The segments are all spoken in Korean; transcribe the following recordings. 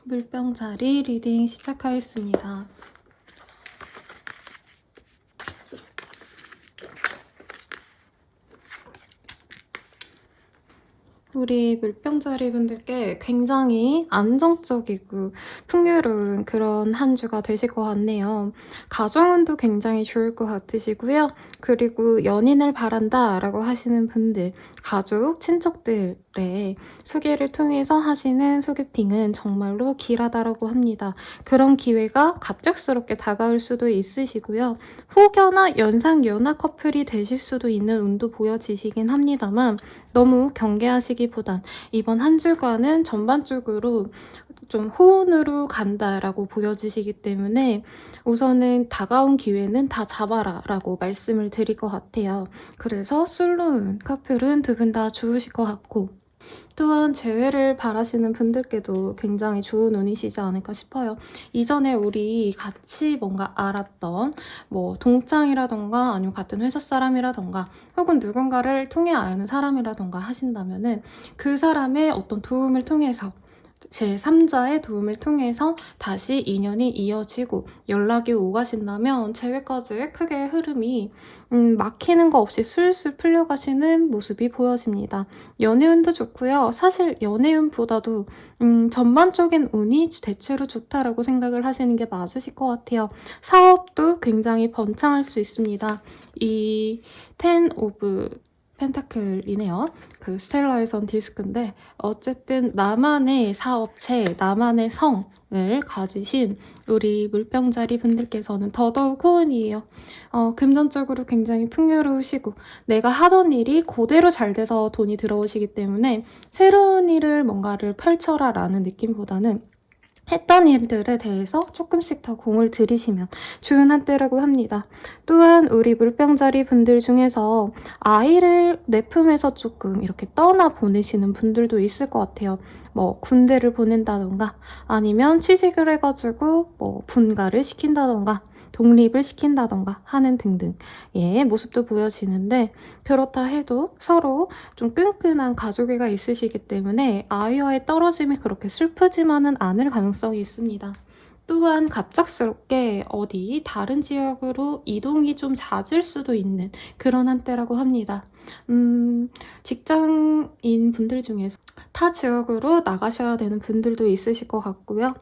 물병자리 리딩 시작하겠습니다. 우리 물병자리 분들께 굉장히 안정적이고 풍요로운 그런 한 주가 되실 것 같네요. 가정운도 굉장히 좋을 것 같으시고요. 그리고 연인을 바란다 라고 하시는 분들, 가족, 친척들의 소개를 통해서 하시는 소개팅은 정말로 길하다라고 합니다. 그런 기회가 갑작스럽게 다가올 수도 있으시고요. 혹여나 연상연하 커플이 되실 수도 있는 운도 보여지시긴 합니다만 너무 경계하시기보단 이번 한 주간은 전반적으로 좀 호운으로 간다라고 보여지시기 때문에 우선은 다가온 기회는 다 잡아라 라고 말씀을 드릴 것 같아요. 그래서 솔로운 커플은 두 분 다 좋으실 것 같고, 또한 재회를 바라시는 분들께도 굉장히 좋은 운이시지 않을까 싶어요. 이전에 우리 같이 뭔가 알았던 뭐 동창이라던가 아니면 같은 회사 사람이라던가 혹은 누군가를 통해 아는 사람이라던가 하신다면은 그 사람의 어떤 도움을 통해서 제3자의 도움을 통해서 다시 인연이 이어지고 연락이 오가신다면 재회까지 크게 흐름이 막히는 거 없이 술술 풀려가시는 모습이 보여집니다. 연애운도 좋고요. 사실 연애운보다도 전반적인 운이 대체로 좋다라고 생각을 하시는 게 맞으실 것 같아요. 사업도 굉장히 번창할 수 있습니다. 이 10 오브 펜타클이네요. 그 스텔라에선 디스크인데 어쨌든 나만의 사업체, 나만의 성을 가지신 우리 물병자리 분들께서는 더더욱 호운이에요. 금전적으로 굉장히 풍요로우시고 내가 하던 일이 그대로 잘 돼서 돈이 들어오시기 때문에 새로운 일을 뭔가를 펼쳐라 라는 느낌보다는 했던 일들에 대해서 조금씩 더 공을 들이시면 좋은 한때라고 합니다. 또한 우리 물병자리 분들 중에서 아이를 내 품에서 조금 이렇게 떠나 보내시는 분들도 있을 것 같아요. 뭐 군대를 보낸다던가 아니면 취직을 해가지고 뭐 분가를 시킨다던가 독립을 시킨다던가 하는 등등 예 모습도 보여지는데, 그렇다 해도 서로 좀 끈끈한 가족애가 있으시기 때문에 아이와의 떨어짐이 그렇게 슬프지만은 않을 가능성이 있습니다. 또한 갑작스럽게 어디 다른 지역으로 이동이 좀 잦을 수도 있는 그런 한때라고 합니다. 직장인 분들 중에서 타 지역으로 나가셔야 되는 분들도 있으실 것 같고요.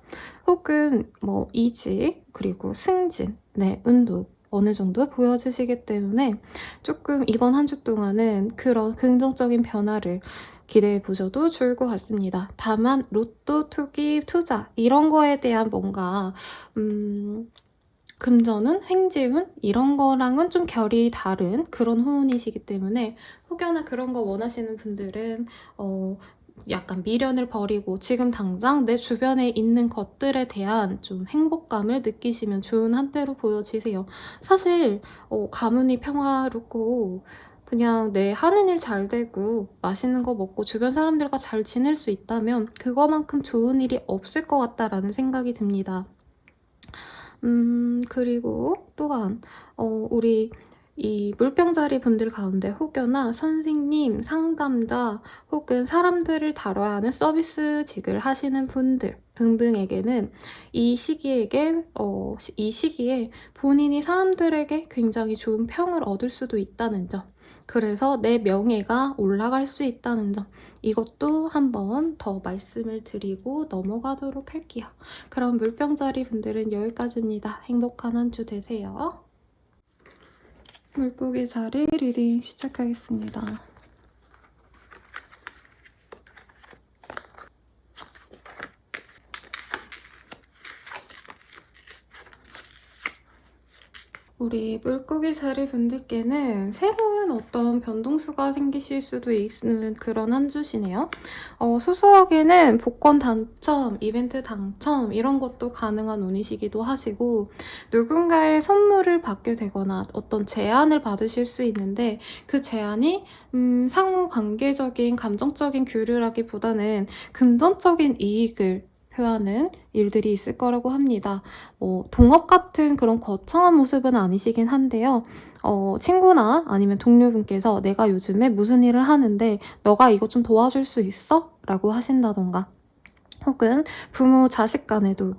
혹은 뭐 이직 그리고 승진, 네, 운도 어느 정도 보여지시기 때문에 조금 이번 한 주 동안은 그런 긍정적인 변화를 기대해 보셔도 좋을 것 같습니다. 다만 로또, 투기, 투자 이런 거에 대한 뭔가 금전운, 횡재운 이런 거랑은 좀 결이 다른 그런 호운이시기 때문에 혹여나 그런 거 원하시는 분들은 약간 미련을 버리고 지금 당장 내 주변에 있는 것들에 대한 좀 행복감을 느끼시면 좋은 한때로 보여지세요. 사실 가문이 평화롭고 그냥 내 하는 일 잘 되고 맛있는 거 먹고 주변 사람들과 잘 지낼 수 있다면 그거만큼 좋은 일이 없을 것 같다라는 생각이 듭니다. 그리고 또한 우리 이 물병자리 분들 가운데 혹여나 선생님, 상담자 혹은 사람들을 다뤄야 하는 서비스직을 하시는 분들 등등에게는 이 시기에 본인이 사람들에게 굉장히 좋은 평을 얻을 수도 있다는 점, 그래서 내 명예가 올라갈 수 있다는 점, 이것도 한번 더 말씀을 드리고 넘어가도록 할게요. 그럼 물병자리 분들은 여기까지입니다. 행복한 한 주 되세요. 물고기 자리 리딩 시작하겠습니다. 우리 물고기 자리 분들께는 새로운 어떤 변동수가 생기실 수도 있는 그런 한 주시네요. 소소하게는 복권 당첨, 이벤트 당첨 이런 것도 가능한 운이시기도 하시고, 누군가의 선물을 받게 되거나 어떤 제안을 받으실 수 있는데 그 제안이 상호 관계적인 감정적인 교류라기보다는 금전적인 이익을 표하는 일들이 있을 거라고 합니다. 동업 같은 그런 거창한 모습은 아니시긴 한데요. 친구나 아니면 동료분께서 내가 요즘에 무슨 일을 하는데 너가 이거 좀 도와줄 수 있어? 라고 하신다던가, 혹은 부모 자식 간에도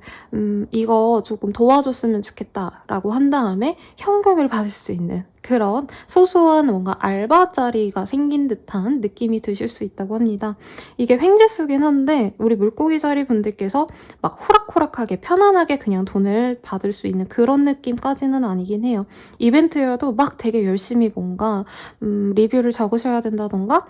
이거 조금 도와줬으면 좋겠다 라고 한 다음에 현금을 받을 수 있는 그런 소소한 뭔가 알바 자리가 생긴 듯한 느낌이 드실 수 있다고 합니다. 이게 횡재수긴 한데 우리 물고기 자리 분들께서 막 호락호락하게 편안하게 그냥 돈을 받을 수 있는 그런 느낌까지는 아니긴 해요. 이벤트여도 막 되게 열심히 뭔가 리뷰를 적으셔야 된다던가,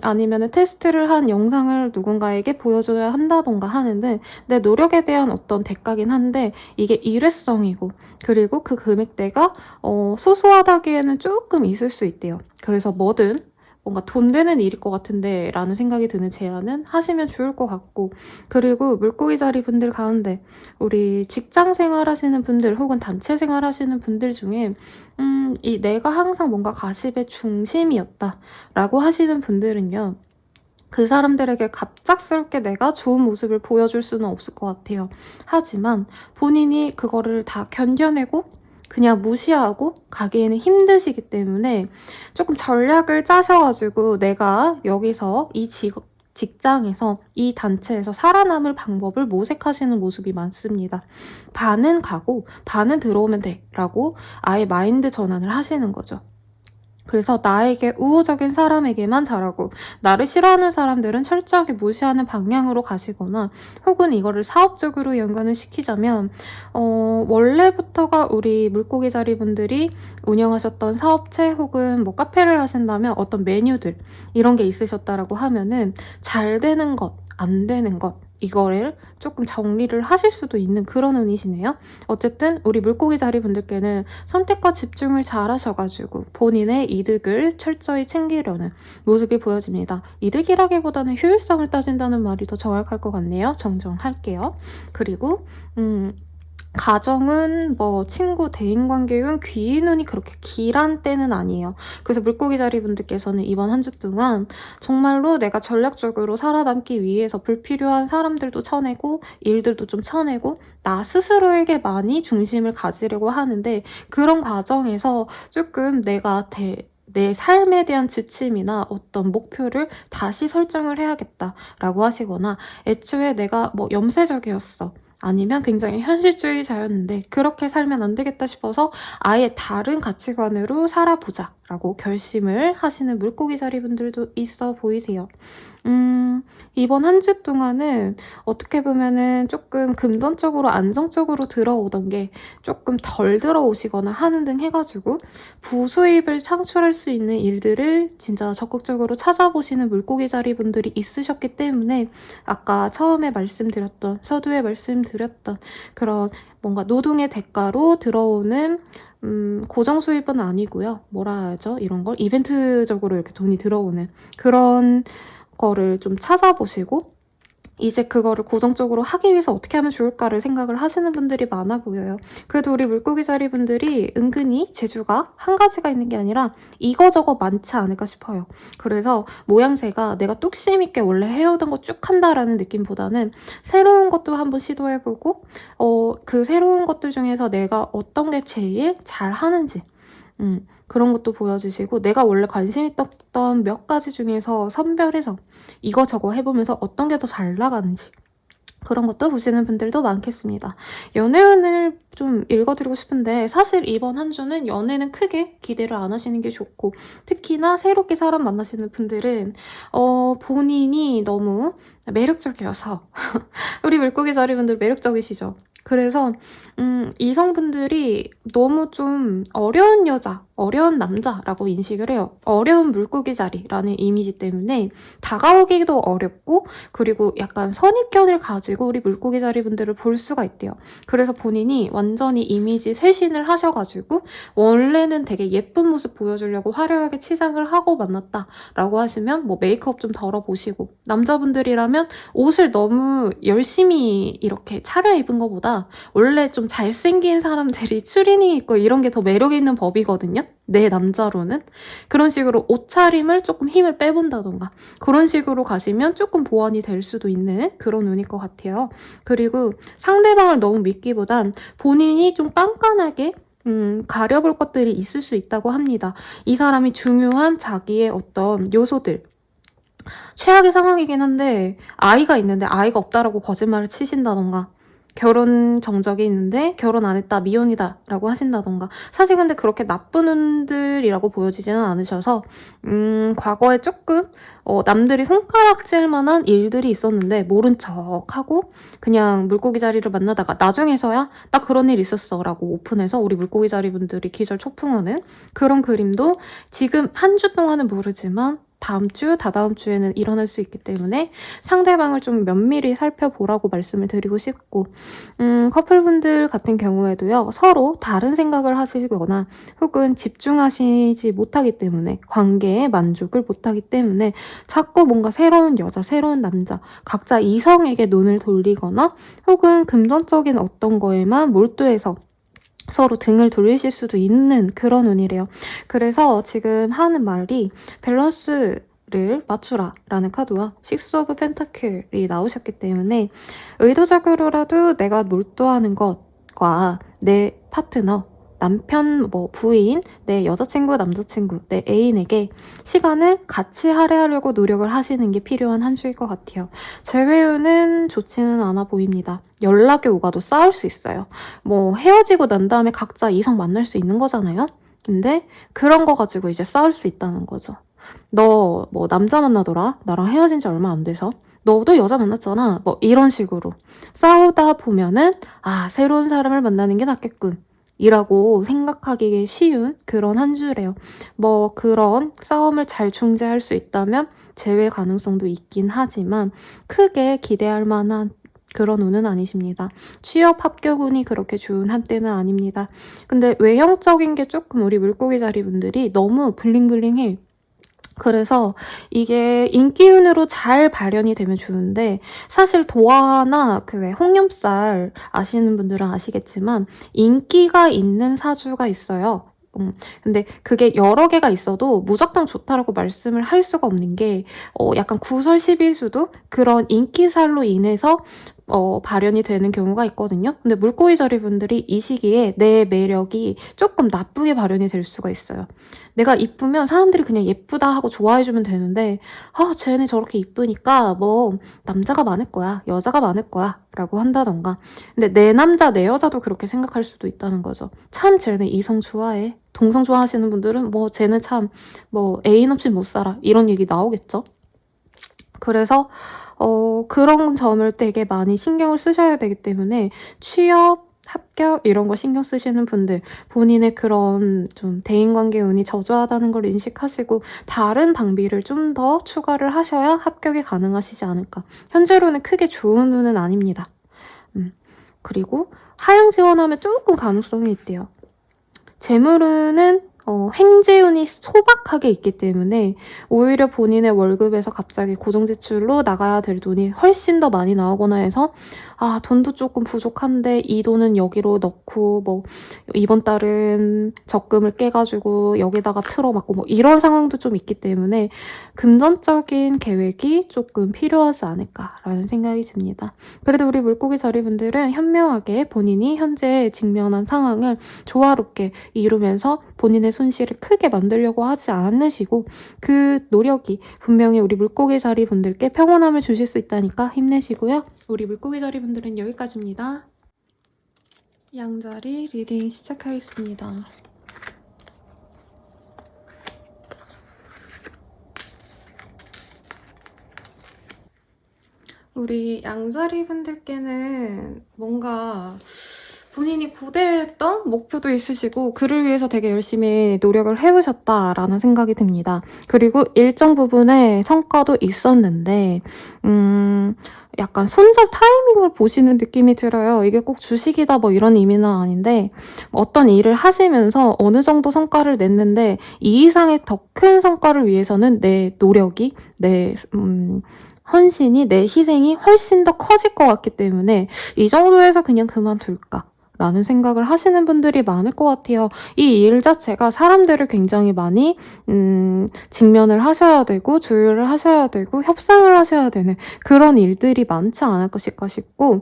아니면 테스트를 한 영상을 누군가에게 보여줘야 한다던가 하는데, 내 노력에 대한 어떤 대가긴 한데 이게 일회성이고, 그리고 그 금액대가 소소하다기에는 조금 있을 수 있대요. 그래서 뭐든 뭔가 돈 되는 일일 것 같은데 라는 생각이 드는 제안은 하시면 좋을 것 같고, 그리고 물고기 자리 분들 가운데 우리 직장 생활 하시는 분들 혹은 단체 생활 하시는 분들 중에 이 내가 항상 뭔가 가십의 중심이었다 라고 하시는 분들은요, 그 사람들에게 갑작스럽게 내가 좋은 모습을 보여줄 수는 없을 것 같아요. 하지만 본인이 그거를 다 견뎌내고 그냥 무시하고 가기에는 힘드시기 때문에 조금 전략을 짜셔가지고 내가 여기서 이 직장에서 이 단체에서 살아남을 방법을 모색하시는 모습이 많습니다. 반은 가고 반은 들어오면 돼 라고 아예 마인드 전환을 하시는 거죠. 그래서 나에게 우호적인 사람에게만 잘하고 나를 싫어하는 사람들은 철저하게 무시하는 방향으로 가시거나, 혹은 이거를 사업적으로 연관을 시키자면 원래부터가 우리 물고기 자리 분들이 운영하셨던 사업체 혹은 뭐 카페를 하신다면 어떤 메뉴들 이런 게 있으셨다라고 하면은 잘 되는 것, 안 되는 것 이거를 조금 정리를 하실 수도 있는 그런 운이시네요. 어쨌든 우리 물고기 자리 분들께는 선택과 집중을 잘 하셔가지고 본인의 이득을 철저히 챙기려는 모습이 보여집니다. 이득이라기보다는 효율성을 따진다는 말이 더 정확할 것 같네요. 정정할게요. 그리고 가정은 뭐 친구, 대인관계운 귀인운이 그렇게 길한 때는 아니에요. 그래서 물고기 자리 분들께서는 이번 한 주 동안 정말로 내가 전략적으로 살아남기 위해서 불필요한 사람들도 쳐내고 일들도 좀 쳐내고 나 스스로에게 많이 중심을 가지려고 하는데, 그런 과정에서 조금 내 삶에 대한 지침이나 어떤 목표를 다시 설정을 해야겠다라고 하시거나, 애초에 내가 뭐 염세적이었어, 아니면 굉장히 현실주의자였는데 그렇게 살면 안 되겠다 싶어서 아예 다른 가치관으로 살아보자 라고 결심을 하시는 물고기 자리 분들도 있어 보이세요. 이번 한 주 동안은 어떻게 보면은 조금 금전적으로 안정적으로 들어오던 게 조금 덜 들어오시거나 하는 등 해가지고 부수입을 창출할 수 있는 일들을 진짜 적극적으로 찾아보시는 물고기 자리 분들이 있으셨기 때문에, 아까 처음에 말씀드렸던, 서두에 말씀드렸던 그런 뭔가 노동의 대가로 들어오는 고정 수입은 아니고요. 뭐라 해야죠? 이런 걸 이벤트적으로 이렇게 돈이 들어오는 그런 거를 좀 찾아보시고, 이제 그거를 고정적으로 하기 위해서 어떻게 하면 좋을까를 생각을 하시는 분들이 많아 보여요. 그래도 우리 물고기 자리 분들이 은근히 재주가 한 가지가 있는 게 아니라 이거저거 많지 않을까 싶어요. 그래서 모양새가 내가 뚝심 있게 원래 해오던 거 쭉 한다라는 느낌보다는 새로운 것도 한번 시도해보고, 그 새로운 것들 중에서 내가 어떤 게 제일 잘 하는지 그런 것도 보여주시고 내가 원래 관심 있었던 몇 가지 중에서 선별해서 이거저거 해보면서 어떤 게 더 잘 나가는지 그런 것도 보시는 분들도 많겠습니다. 연애운을 좀 읽어드리고 싶은데 사실 이번 한 주는 연애는 크게 기대를 안 하시는 게 좋고 특히나 새롭게 사람 만나시는 분들은 본인이 너무 매력적이어서 우리 물고기 자리분들 매력적이시죠? 그래서 이성분들이 너무 좀 어려운 여자, 어려운 남자라고 인식을 해요. 어려운 물고기 자리라는 이미지 때문에 다가오기도 어렵고 그리고 약간 선입견을 가지고 우리 물고기 자리 분들을 볼 수가 있대요. 그래서 본인이 완전히 이미지 쇄신을 하셔가지고 원래는 되게 예쁜 모습 보여주려고 화려하게 치장을 하고 만났다라고 하시면 뭐 메이크업 좀 덜어보시고 남자분들이라면 옷을 너무 열심히 이렇게 차려입은 것보다 원래 좀 잘생긴 사람들이 추리닝 입고 이런 게 더 매력 있는 법이거든요. 내 남자로는. 그런 식으로 옷차림을 조금 힘을 빼본다던가 그런 식으로 가시면 조금 보완이 될 수도 있는 그런 운일 것 같아요. 그리고 상대방을 너무 믿기보단 본인이 좀 깐깐하게 가려볼 것들이 있을 수 있다고 합니다. 이 사람이 중요한 자기의 어떤 요소들 최악의 상황이긴 한데 아이가 있는데 아이가 없다라고 거짓말을 치신다던가 결혼 정적이 있는데 결혼 안 했다 미혼이다 라고 하신다던가 사실 근데 그렇게 나쁜 분들이라고 보여지지는 않으셔서 과거에 조금 남들이 손가락질 만한 일들이 있었는데 모른 척하고 그냥 물고기 자리를 만나다가 나중에서야 나 그런 일 있었어 라고 오픈해서 우리 물고기 자리 분들이 기절초풍하는 그런 그림도 지금 한 주 동안은 모르지만 다음 주, 다다음 주에는 일어날 수 있기 때문에 상대방을 좀 면밀히 살펴보라고 말씀을 드리고 싶고 커플분들 같은 경우에도요. 서로 다른 생각을 하시거나 혹은 집중하시지 못하기 때문에 관계에 만족을 못하기 때문에 자꾸 뭔가 새로운 여자, 새로운 남자 각자 이성에게 눈을 돌리거나 혹은 금전적인 어떤 거에만 몰두해서 서로 등을 돌리실 수도 있는 그런 운이래요. 그래서 지금 하는 말이 밸런스를 맞추라 라는 카드와 식스 오브 펜타클이 나오셨기 때문에 의도적으로라도 내가 몰두하는 것과 내 파트너 남편, 뭐 부인, 내 여자친구, 남자친구, 내 애인에게 시간을 같이 할애하려고 노력을 하시는 게 필요한 한 주일 것 같아요. 재회운은 좋지는 않아 보입니다. 연락이 오가도 싸울 수 있어요. 뭐 헤어지고 난 다음에 각자 이성 만날 수 있는 거잖아요? 근데 그런 거 가지고 이제 싸울 수 있다는 거죠. 너 뭐 남자 만나더라? 나랑 헤어진 지 얼마 안 돼서? 너도 여자 만났잖아? 뭐 이런 식으로 싸우다 보면은 새로운 사람을 만나는 게 낫겠군. 이라고 생각하기 쉬운 그런 한 주래요. 뭐 그런 싸움을 잘 중재할 수 있다면 재회 가능성도 있긴 하지만 크게 기대할 만한 그런 운은 아니십니다. 취업 합격운이 그렇게 좋은 한때는 아닙니다. 근데 외형적인 게 조금 우리 물고기 자리 분들이 너무 블링블링해. 그래서 이게 인기운으로 잘 발현이 되면 좋은데 사실 도화나 그 왜 홍염살 아시는 분들은 아시겠지만 인기가 있는 사주가 있어요. 근데 그게 여러 개가 있어도 무조건 좋다라고 말씀을 할 수가 없는 게 약간 구설시비수도 그런 인기살로 인해서 발현이 되는 경우가 있거든요. 근데 물고기 자리 분들이 이 시기에 내 매력이 조금 나쁘게 발현이 될 수가 있어요. 내가 이쁘면 사람들이 그냥 예쁘다 하고 좋아해주면 되는데 쟤네 저렇게 이쁘니까 뭐 남자가 많을 거야, 여자가 많을 거야 라고 한다던가 근데 내 남자, 내 여자도 그렇게 생각할 수도 있다는 거죠. 참 쟤네 이성 좋아해. 동성 좋아하시는 분들은 뭐 쟤는 참 뭐 애인 없이 못 살아 이런 얘기 나오겠죠. 그래서 그런 점을 되게 많이 신경을 쓰셔야 되기 때문에 취업, 합격 이런 거 신경 쓰시는 분들 본인의 그런 좀 대인관계 운이 저조하다는 걸 인식하시고 다른 방비를 좀 더 추가를 하셔야 합격이 가능하시지 않을까. 현재로는 크게 좋은 운은 아닙니다. 그리고 하향 지원하면 조금 가능성이 있대요. 재물운은 횡재운이 소박하게 있기 때문에 오히려 본인의 월급에서 갑자기 고정지출로 나가야 될 돈이 훨씬 더 많이 나오거나 해서 돈도 조금 부족한데 이 돈은 여기로 넣고 뭐 이번 달은 적금을 깨가지고 여기다가 틀어막고 뭐 이런 상황도 좀 있기 때문에 금전적인 계획이 조금 필요하지 않을까라는 생각이 듭니다. 그래도 우리 물고기 자리분들은 현명하게 본인이 현재 직면한 상황을 조화롭게 이루면서 본인의 손실을 크게 만들려고 하지 않으시고 그 노력이 분명히 우리 물고기 자리 분들께 평온함을 주실 수 있다니까 힘내시고요. 우리 물고기 자리 분들은 여기까지입니다. 양자리 리딩 시작하겠습니다. 우리 양자리 분들께는 뭔가 본인이 고대했던 목표도 있으시고 그를 위해서 되게 열심히 노력을 해오셨다라는 생각이 듭니다. 그리고 일정 부분의 성과도 있었는데 약간 손절 타이밍을 보시는 느낌이 들어요. 이게 꼭 주식이다 뭐 이런 의미는 아닌데 어떤 일을 하시면서 어느 정도 성과를 냈는데 이 이상의 더 큰 성과를 위해서는 내 노력이 내 헌신이 내 희생이 훨씬 더 커질 것 같기 때문에 이 정도에서 그냥 그만둘까? 라는 생각을 하시는 분들이 많을 것 같아요. 이 일 자체가 사람들을 굉장히 많이 직면을 하셔야 되고 조율을 하셔야 되고 협상을 하셔야 되는 그런 일들이 많지 않을 것일까 싶고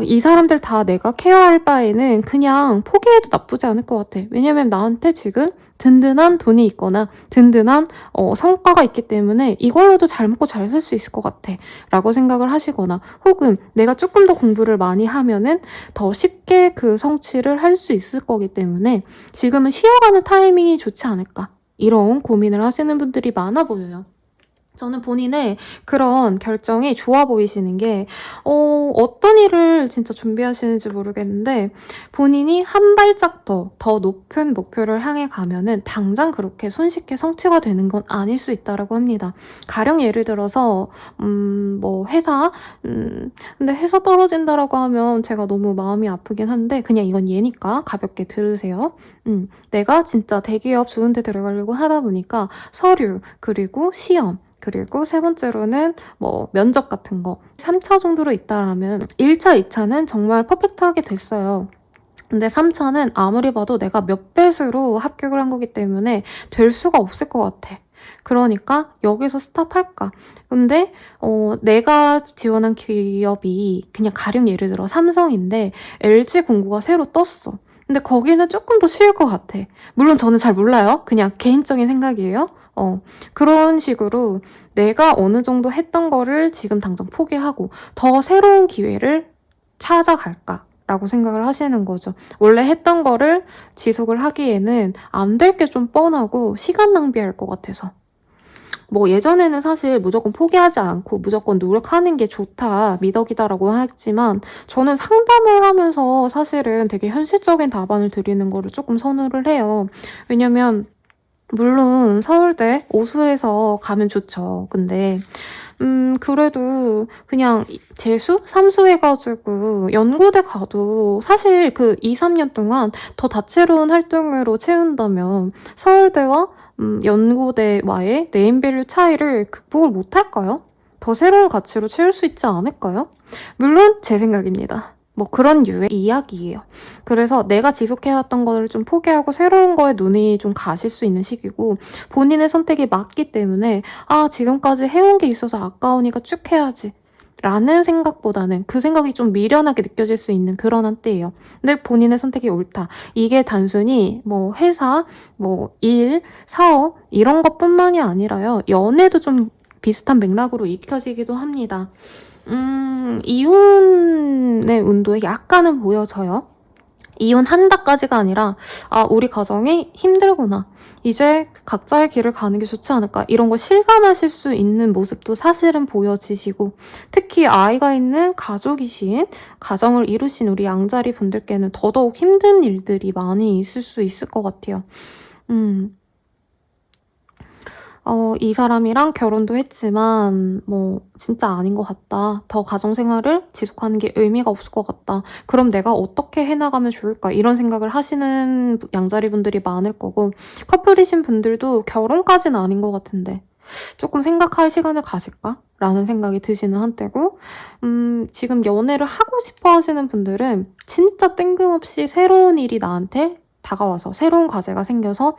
이 사람들 다 내가 케어할 바에는 그냥 포기해도 나쁘지 않을 것 같아. 왜냐면 나한테 지금 든든한 돈이 있거나 든든한 성과가 있기 때문에 이걸로도 잘 먹고 잘 살 수 있을 것 같아 라고 생각을 하시거나 혹은 내가 조금 더 공부를 많이 하면은 더 쉽게 그 성취를 할 수 있을 거기 때문에 지금은 쉬어가는 타이밍이 좋지 않을까 이런 고민을 하시는 분들이 많아 보여요. 저는 본인의 그런 결정이 좋아 보이시는 게 어떤 일을 진짜 준비하시는지 모르겠는데 본인이 한 발짝 더 높은 목표를 향해 가면은 당장 그렇게 손쉽게 성취가 되는 건 아닐 수 있다라고 합니다. 가령 예를 들어서 뭐 회사 근데 회사 떨어진다라고 하면 제가 너무 마음이 아프긴 한데 그냥 이건 예니까 가볍게 들으세요. 내가 진짜 대기업 좋은 데 들어가려고 하다 보니까 서류 그리고 시험 그리고 세 번째로는 뭐 면접 같은 거 3차 정도로 있다라면 1차, 2차는 정말 퍼펙트하게 됐어요. 근데 3차는 아무리 봐도 내가 몇 배수로 합격을 한 거기 때문에 될 수가 없을 것 같아. 그러니까 여기서 스탑할까? 근데 내가 지원한 기업이 그냥 가령 예를 들어 삼성인데 LG 공고가 새로 떴어. 근데 거기는 조금 더 쉬울 것 같아. 물론 저는 잘 몰라요. 그냥 개인적인 생각이에요. 그런 식으로 내가 어느 정도 했던 거를 지금 당장 포기하고 더 새로운 기회를 찾아갈까? 라고 생각을 하시는 거죠. 원래 했던 거를 지속을 하기에는 안 될 게 좀 뻔하고 시간 낭비할 것 같아서. 뭐 예전에는 사실 무조건 포기하지 않고 무조건 노력하는 게 좋다, 미덕이다라고 했지만 저는 상담을 하면서 사실은 되게 현실적인 답안을 드리는 거를 조금 선호를 해요. 왜냐면 물론 서울대 오수에서 가면 좋죠. 근데 그래도 그냥 재수? 삼수 해가지고 연고대 가도 사실 그 2, 3년 동안 더 다채로운 활동으로 채운다면 서울대와 연고대와의 네임밸류 차이를 극복을 못할까요? 더 새로운 가치로 채울 수 있지 않을까요? 물론 제 생각입니다. 뭐 그런 류의 이야기예요. 그래서 내가 지속해왔던 거를 좀 포기하고 새로운 거에 눈이 좀 가실 수 있는 시기고 본인의 선택이 맞기 때문에 지금까지 해온 게 있어서 아까우니까 쭉 해야지 라는 생각보다는 그 생각이 좀 미련하게 느껴질 수 있는 그런 한때예요. 근데 본인의 선택이 옳다. 이게 단순히 뭐 회사, 뭐 일, 사업 이런 것뿐만이 아니라요. 연애도 좀 비슷한 맥락으로 익혀지기도 합니다. 이혼의 운도에 약간은 보여져요. 이혼한다까지가 아니라 우리 가정이 힘들구나. 이제 각자의 길을 가는 게 좋지 않을까. 이런 거 실감하실 수 있는 모습도 사실은 보여지시고 특히 아이가 있는 가족이신 가정을 이루신 우리 양자리 분들께는 더더욱 힘든 일들이 많이 있을 수 있을 것 같아요. 이 사람이랑 결혼도 했지만 뭐 진짜 아닌 것 같다. 더 가정생활을 지속하는 게 의미가 없을 것 같다. 그럼 내가 어떻게 해나가면 좋을까? 이런 생각을 하시는 양자리 분들이 많을 거고 커플이신 분들도 결혼까지는 아닌 것 같은데 조금 생각할 시간을 가질까? 라는 생각이 드시는 한때고 지금 연애를 하고 싶어 하시는 분들은 진짜 뜬금없이 새로운 일이 나한테 다가와서 새로운 과제가 생겨서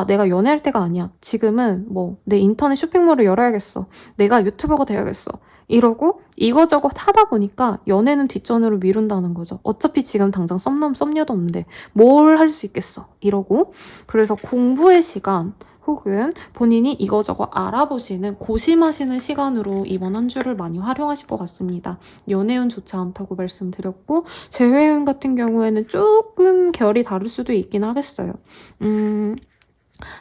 내가 연애할 때가 아니야. 지금은 뭐 내 인터넷 쇼핑몰을 열어야겠어. 내가 유튜버가 돼야겠어. 이러고 이거저것 하다 보니까 연애는 뒷전으로 미룬다는 거죠. 어차피 지금 당장 썸남 썸녀도 없는데 뭘 할 수 있겠어 이러고. 그래서 공부의 시간 혹은 본인이 이거저거 알아보시는 고심하시는 시간으로 이번 한 주를 많이 활용하실 것 같습니다. 연애운 좋지 않다고 말씀드렸고 재회운 같은 경우에는 조금 결이 다를 수도 있긴 하겠어요.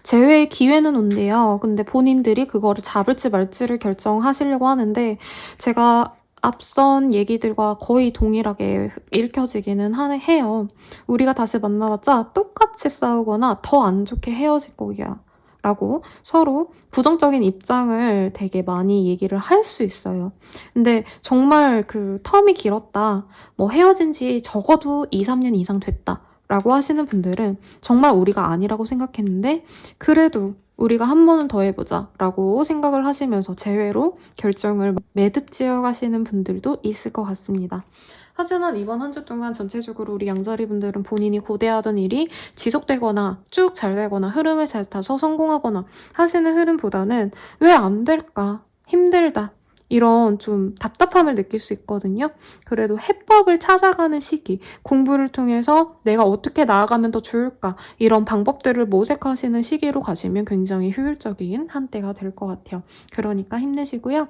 재회의 기회는 온대요. 근데 본인들이 그거를 잡을지 말지를 결정하시려고 하는데 제가 앞선 얘기들과 거의 동일하게 읽혀지기는 해요. 우리가 다시 만나봤자 똑같이 싸우거나 더 안 좋게 헤어질 거야. 라고 서로 부정적인 입장을 되게 많이 얘기를 할 수 있어요. 근데 정말 그 텀이 길었다. 뭐 헤어진 지 적어도 2, 3년 이상 됐다. 라고 하시는 분들은 정말 우리가 아니라고 생각했는데 그래도 우리가 한 번은 더 해보자 라고 생각을 하시면서 재회로 결정을 매듭지어 가시는 분들도 있을 것 같습니다. 하지만 이번 한 주 동안 전체적으로 우리 양자리 분들은 본인이 고대하던 일이 지속되거나 쭉 잘 되거나 흐름을 잘 타서 성공하거나 하시는 흐름보다는 왜 안 될까? 힘들다. 이런 좀 답답함을 느낄 수 있거든요. 그래도 해법을 찾아가는 시기, 공부를 통해서 내가 어떻게 나아가면 더 좋을까 이런 방법들을 모색하시는 시기로 가시면 굉장히 효율적인 한때가 될 것 같아요. 그러니까 힘내시고요.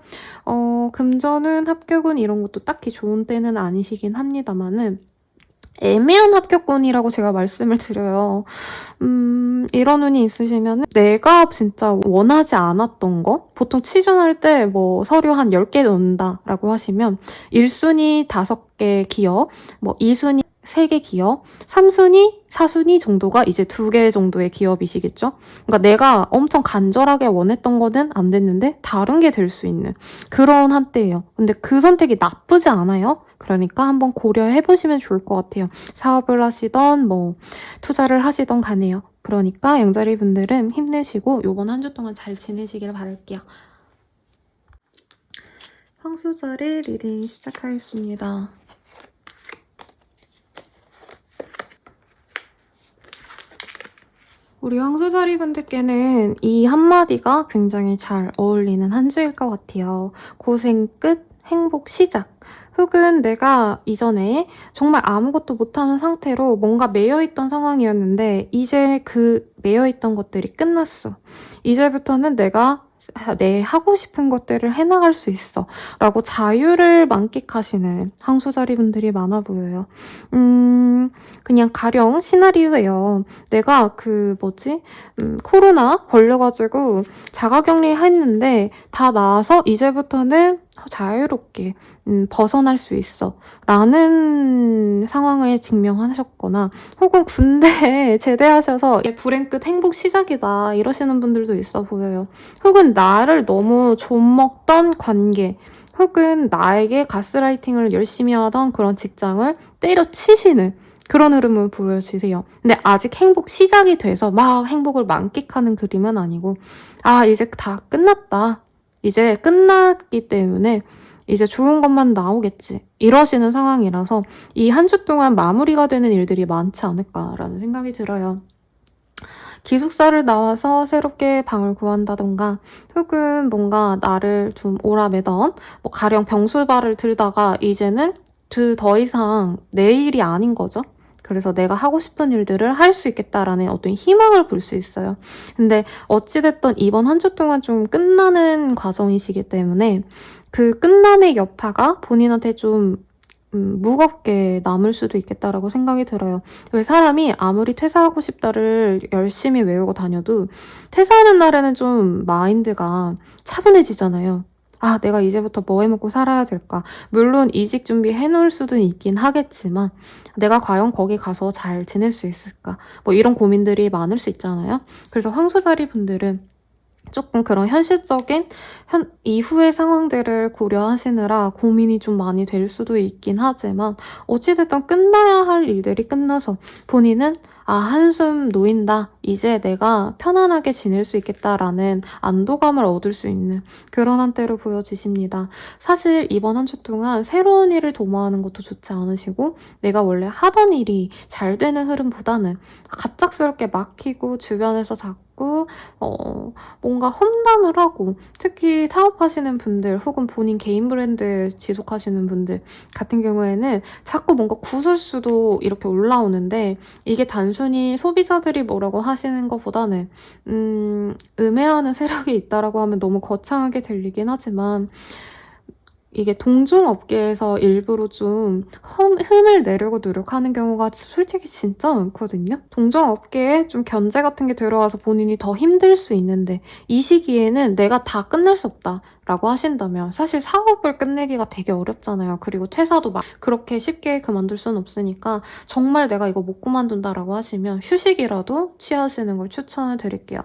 금전은 합격은 이런 것도 딱히 좋은 때는 아니시긴 합니다만은 애매한 합격운이라고 제가 말씀을 드려요. 이런 운이 있으시면 내가 진짜 원하지 않았던 거? 보통 치존할 때 뭐 서류 한 10개 넣는다라고 하시면 1순위 5개 기업, 뭐 2순위 3개 기업, 3순위, 4순위 정도가 이제 2개 정도의 기업이시겠죠? 그러니까 내가 엄청 간절하게 원했던 거는 안 됐는데 다른 게 될 수 있는 그런 한때예요. 근데 그 선택이 나쁘지 않아요. 그러니까 한번 고려해보시면 좋을 것 같아요. 사업을 하시던 뭐 투자를 하시던 간에요. 그러니까 양자리 분들은 힘내시고 요번 한 주 동안 잘 지내시길 바랄게요. 황수자리 리딩 시작하겠습니다. 우리 황수자리 분들께는 이 한마디가 굉장히 잘 어울리는 한 주일 것 같아요. 고생 끝, 행복 시작. 혹은 내가 이전에 정말 아무것도 못하는 상태로 뭔가 매여있던 상황이었는데 이제 그 매여있던 것들이 끝났어. 이제부터는 내가 내 하고 싶은 것들을 해나갈 수 있어 라고 자유를 만끽하시는 황수자리 분들이 많아 보여요. 그냥 가령 시나리오예요. 내가 코로나 걸려가지고 자가격리 했는데 다 나아서 이제부터는 자유롭게 벗어날 수 있어 라는 상황을 증명하셨거나 혹은 군대에 제대하셔서 불행 끝 행복 시작이다 이러시는 분들도 있어 보여요. 혹은 나를 너무 좀먹던 관계 혹은 나에게 가스라이팅을 열심히 하던 그런 직장을 때려치시는 그런 흐름을 보여주세요. 근데 아직 행복 시작이 돼서 막 행복을 만끽하는 그림은 아니고 이제 다 끝났다. 이제 끝났기 때문에 이제 좋은 것만 나오겠지. 이러시는 상황이라서 이 한 주 동안 마무리가 되는 일들이 많지 않을까라는 생각이 들어요. 기숙사를 나와서 새롭게 방을 구한다던가 혹은 뭔가 나를 좀 오라매던 뭐 가령 병수발을 들다가 이제는 더 이상 내 일이 아닌 거죠. 그래서 내가 하고 싶은 일들을 할 수 있겠다라는 어떤 희망을 볼 수 있어요. 근데 어찌됐든 이번 한 주 동안 좀 끝나는 과정이시기 때문에 그 끝남의 여파가 본인한테 좀 무겁게 남을 수도 있겠다라고 생각이 들어요. 왜 사람이 아무리 퇴사하고 싶다를 열심히 외우고 다녀도 퇴사하는 날에는 좀 마인드가 차분해지잖아요. 내가 이제부터 뭐 해먹고 살아야 될까? 물론 이직 준비 해놓을 수도 있긴 하겠지만 내가 과연 거기 가서 잘 지낼 수 있을까? 뭐 이런 고민들이 많을 수 있잖아요. 그래서 황소자리 분들은 조금 그런 현실적인 이후의 상황들을 고려하시느라 고민이 좀 많이 될 수도 있긴 하지만 어찌됐든 끝나야 할 일들이 끝나서 본인은 아, 한숨 놓인다. 이제 내가 편안하게 지낼 수 있겠다라는 안도감을 얻을 수 있는 그런 한때로 보여지십니다. 사실 이번 한 주 동안 새로운 일을 도모하는 것도 좋지 않으시고 내가 원래 하던 일이 잘 되는 흐름보다는 갑작스럽게 막히고 주변에서 자꾸 뭔가 험담을 하고, 특히 사업하시는 분들 혹은 본인 개인 브랜드 지속하시는 분들 같은 경우에는 자꾸 뭔가 구설수도 이렇게 올라오는데, 이게 단순히 소비자들이 뭐라고 하시는 것보다는 음해하는 세력이 있다라고 하면 너무 거창하게 들리긴 하지만, 이게 동종업계에서 일부러 좀 흠을 내려고 노력하는 경우가 솔직히 진짜 많거든요. 동종업계에 좀 견제 같은 게 들어와서 본인이 더 힘들 수 있는데, 이 시기에는 내가 다 끝낼 수 없다 라고 하신다면 사실 사업을 끝내기가 되게 어렵잖아요. 그리고 퇴사도 막 그렇게 쉽게 그만둘 수는 없으니까 정말 내가 이거 못 그만둔다라고 하시면 휴식이라도 취하시는 걸 추천을 드릴게요.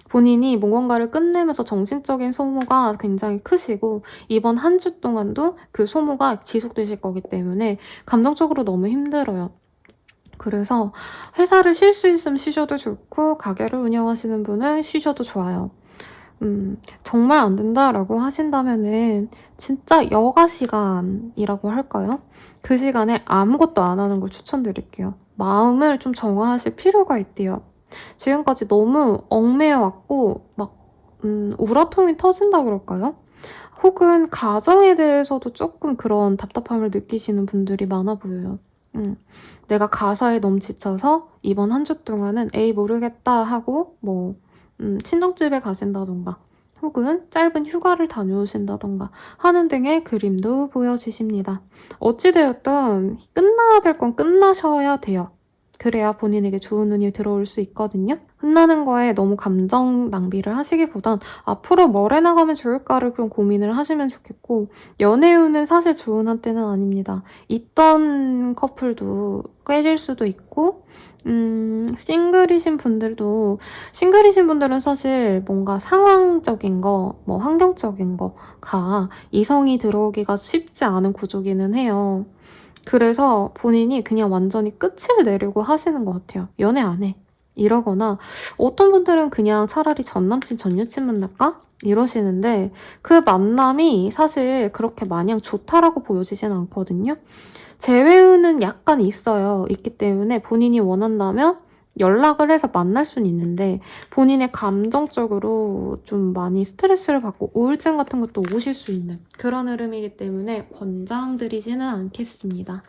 본인이 무언가를 끝내면서 정신적인 소모가 굉장히 크시고 이번 한 주 동안도 그 소모가 지속되실 거기 때문에 감정적으로 너무 힘들어요. 그래서 회사를 쉴 수 있으면 쉬셔도 좋고 가게를 운영하시는 분은 쉬셔도 좋아요. 정말 안 된다라고 하신다면은 진짜 여가 시간이라고 할까요? 그 시간에 아무것도 안 하는 걸 추천드릴게요. 마음을 좀 정화하실 필요가 있대요. 지금까지 너무 얽매여왔고 막 우라통이 터진다 그럴까요? 혹은 가정에 대해서도 조금 그런 답답함을 느끼시는 분들이 많아 보여요. 내가 가사에 너무 지쳐서 이번 한 주 동안은 에이 모르겠다 하고 뭐 친정집에 가신다던가 혹은 짧은 휴가를 다녀오신다던가 하는 등의 그림도 보여지십니다. 어찌되었든 끝나야 될 건 끝나셔야 돼요. 그래야 본인에게 좋은 운이 들어올 수 있거든요. 끝나는 거에 너무 감정 낭비를 하시기보단 앞으로 뭘 해나가면 좋을까를 좀 고민을 하시면 좋겠고, 연애운은 사실 좋은 한때는 아닙니다. 있던 커플도 깨질 수도 있고, 싱글이신 분들은 사실 뭔가 상황적인 거, 뭐 환경적인 거가 이성이 들어오기가 쉽지 않은 구조기는 해요. 그래서 본인이 그냥 완전히 끝을 내려고 하시는 것 같아요. 연애 안 해. 이러거나 어떤 분들은 그냥 차라리 전 남친, 전 여친 만날까? 이러시는데 그 만남이 사실 그렇게 마냥 좋다라고 보여지진 않거든요. 재회운은 약간 있기 때문에 본인이 원한다면 연락을 해서 만날 수는 있는데 본인의 감정적으로 좀 많이 스트레스를 받고 우울증 같은 것도 오실 수 있는 그런 흐름이기 때문에 권장드리지는 않겠습니다.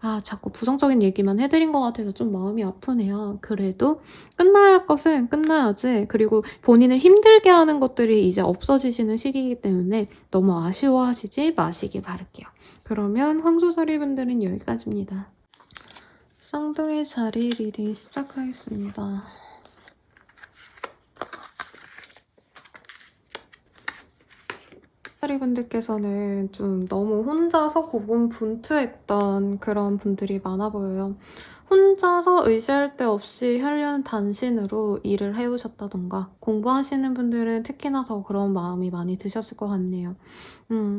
아, 자꾸 부정적인 얘기만 해드린 것 같아서 좀 마음이 아프네요. 그래도 끝나야 할 것은 끝나야지. 그리고 본인을 힘들게 하는 것들이 이제 없어지시는 시기이기 때문에 너무 아쉬워하시지 마시길 바랄게요. 그러면 황소자리 분들은 여기까지입니다. 쌍둥이 자리 리딩 시작하겠습니다. 자리 분들께서는 좀 너무 혼자서 고군분투했던 그런 분들이 많아 보여요. 혼자서 의지할 데 없이 혈연 단신으로 일을 해오셨다던가 공부하시는 분들은 특히나 더 그런 마음이 많이 드셨을 것 같네요.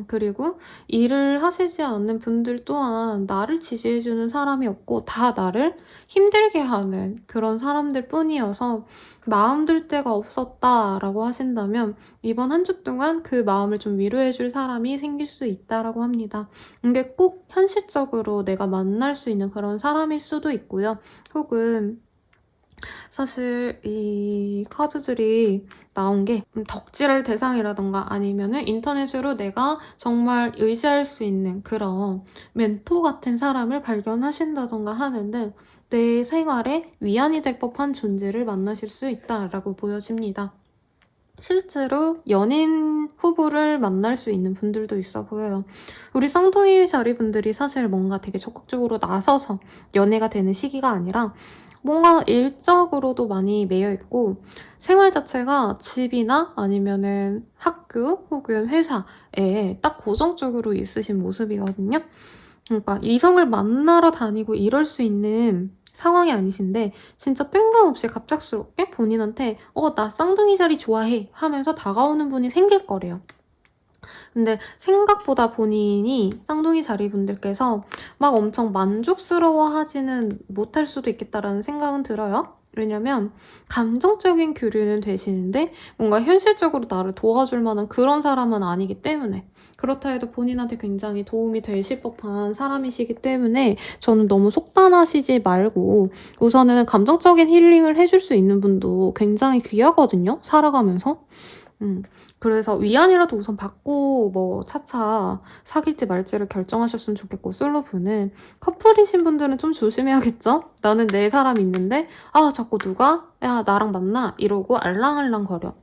그리고 일을 하시지 않는 분들 또한 나를 지지해주는 사람이 없고 다 나를 힘들게 하는 그런 사람들 뿐이어서 마음 둘 데가 없었다라고 하신다면 이번 한 주 동안 그 마음을 좀 위로해줄 사람이 생길 수 있다라고 합니다. 근데 꼭 현실적으로 내가 만날 수 있는 그런 사람일 수도 있고요. 혹은 사실 이 카드들이 나온 게 덕질할 대상이라던가 아니면은 인터넷으로 내가 정말 의지할 수 있는 그런 멘토 같은 사람을 발견하신다던가 하는데 내 생활에 위안이 될 법한 존재를 만나실 수 있다라고 보여집니다. 실제로 연인 후보를 만날 수 있는 분들도 있어 보여요. 우리 쌍둥이 자리 분들이 사실 뭔가 되게 적극적으로 나서서 연애가 되는 시기가 아니라 뭔가 일적으로도 많이 매여 있고 생활 자체가 집이나 아니면은 학교 혹은 회사에 딱 고정적으로 있으신 모습이거든요. 그러니까 이성을 만나러 다니고 이럴 수 있는 상황이 아니신데 진짜 뜬금없이 갑작스럽게 본인한테 나 쌍둥이 자리 좋아해 하면서 다가오는 분이 생길 거래요. 근데 생각보다 본인이 쌍둥이 자리분들께서 막 엄청 만족스러워하지는 못할 수도 있겠다라는 생각은 들어요. 왜냐면 감정적인 교류는 되시는데 뭔가 현실적으로 나를 도와줄 만한 그런 사람은 아니기 때문에, 그렇다 해도 본인한테 굉장히 도움이 되실 법한 사람이시기 때문에 저는 너무 속단하시지 말고, 우선은 감정적인 힐링을 해줄 수 있는 분도 굉장히 귀하거든요, 살아가면서. 그래서 위안이라도 우선 받고 뭐 차차 사귈지 말지를 결정하셨으면 좋겠고, 솔로분은 커플이신 분들은 좀 조심해야겠죠? 나는 내 사람이 있는데 자꾸 누가 야 나랑 만나 이러고 알랑알랑 거려.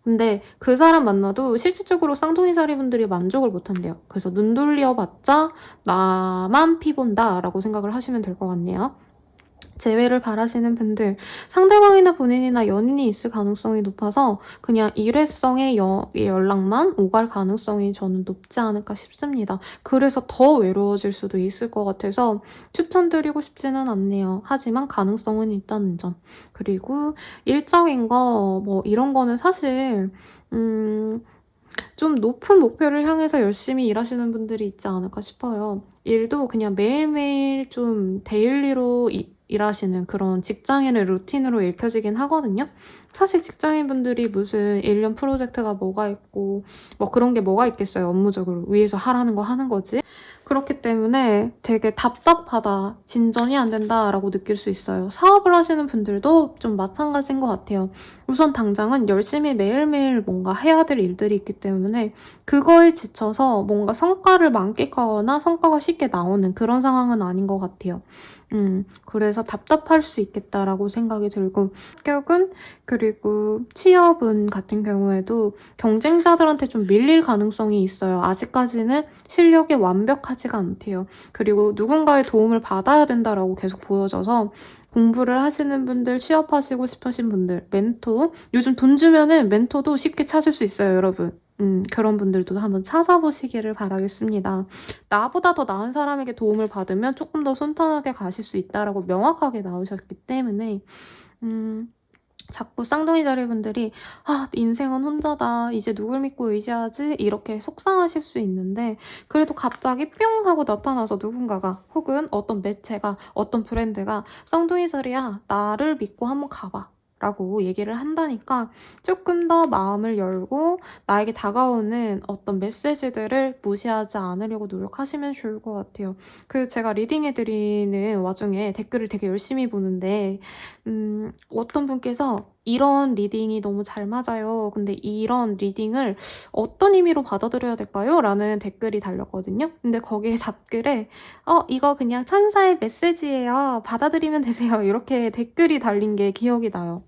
근데 그 사람 만나도 실질적으로 쌍둥이 자리분들이 만족을 못한대요. 그래서 눈 돌려봤자 나만 피본다 라고 생각을 하시면 될 것 같네요. 재회를 바라시는 분들, 상대방이나 본인이나 연인이 있을 가능성이 높아서 그냥 일회성의 연락만 오갈 가능성이 저는 높지 않을까 싶습니다. 그래서 더 외로워질 수도 있을 것 같아서 추천드리고 싶지는 않네요. 하지만 가능성은 있다는 점. 그리고 일적인 거 뭐 이런 거는 사실 좀 높은 목표를 향해서 열심히 일하시는 분들이 있지 않을까 싶어요. 일도 그냥 매일매일 좀 데일리로 일하시는 그런 직장인의 루틴으로 읽혀지긴 하거든요. 사실 직장인분들이 무슨 1년 프로젝트가 뭐가 있고 뭐 그런 게 뭐가 있겠어요. 업무적으로 위에서 하라는 거 하는 거지. 그렇기 때문에 되게 답답하다, 진전이 안 된다라고 느낄 수 있어요. 사업을 하시는 분들도 좀 마찬가지인 것 같아요. 우선 당장은 열심히 매일매일 뭔가 해야 될 일들이 있기 때문에 그거에 지쳐서 뭔가 성과를 만끽하거나 성과가 쉽게 나오는 그런 상황은 아닌 것 같아요. 그래서 답답할 수 있겠다라고 생각이 들고, 합격은, 그리고 취업은 같은 경우에도 경쟁자들한테 좀 밀릴 가능성이 있어요. 아직까지는 실력이 완벽하지가 않대요. 그리고 누군가의 도움을 받아야 된다라고 계속 보여져서 공부를 하시는 분들, 취업하시고 싶으신 분들, 멘토, 요즘 돈 주면은 멘토도 쉽게 찾을 수 있어요, 여러분. 그런 분들도 한번 찾아보시기를 바라겠습니다. 나보다 더 나은 사람에게 도움을 받으면 조금 더 순탄하게 가실 수 있다라고 명확하게 나오셨기 때문에, 자꾸 쌍둥이 자리분들이 인생은 혼자다, 이제 누굴 믿고 의지하지, 이렇게 속상하실 수 있는데, 그래도 갑자기 뿅 하고 나타나서 누군가가, 혹은 어떤 매체가, 어떤 브랜드가 쌍둥이 자리야, 나를 믿고 한번 가봐 라고 얘기를 한다니까 조금 더 마음을 열고 나에게 다가오는 어떤 메시지들을 무시하지 않으려고 노력하시면 좋을 것 같아요. 제가 리딩해드리는 와중에 댓글을 되게 열심히 보는데 어떤 분께서 이런 리딩이 너무 잘 맞아요. 근데 이런 리딩을 어떤 의미로 받아들여야 될까요? 라는 댓글이 달렸거든요. 근데 거기에 답글에 이거 그냥 천사의 메시지예요. 받아들이면 되세요. 이렇게 댓글이 달린 게 기억이 나요.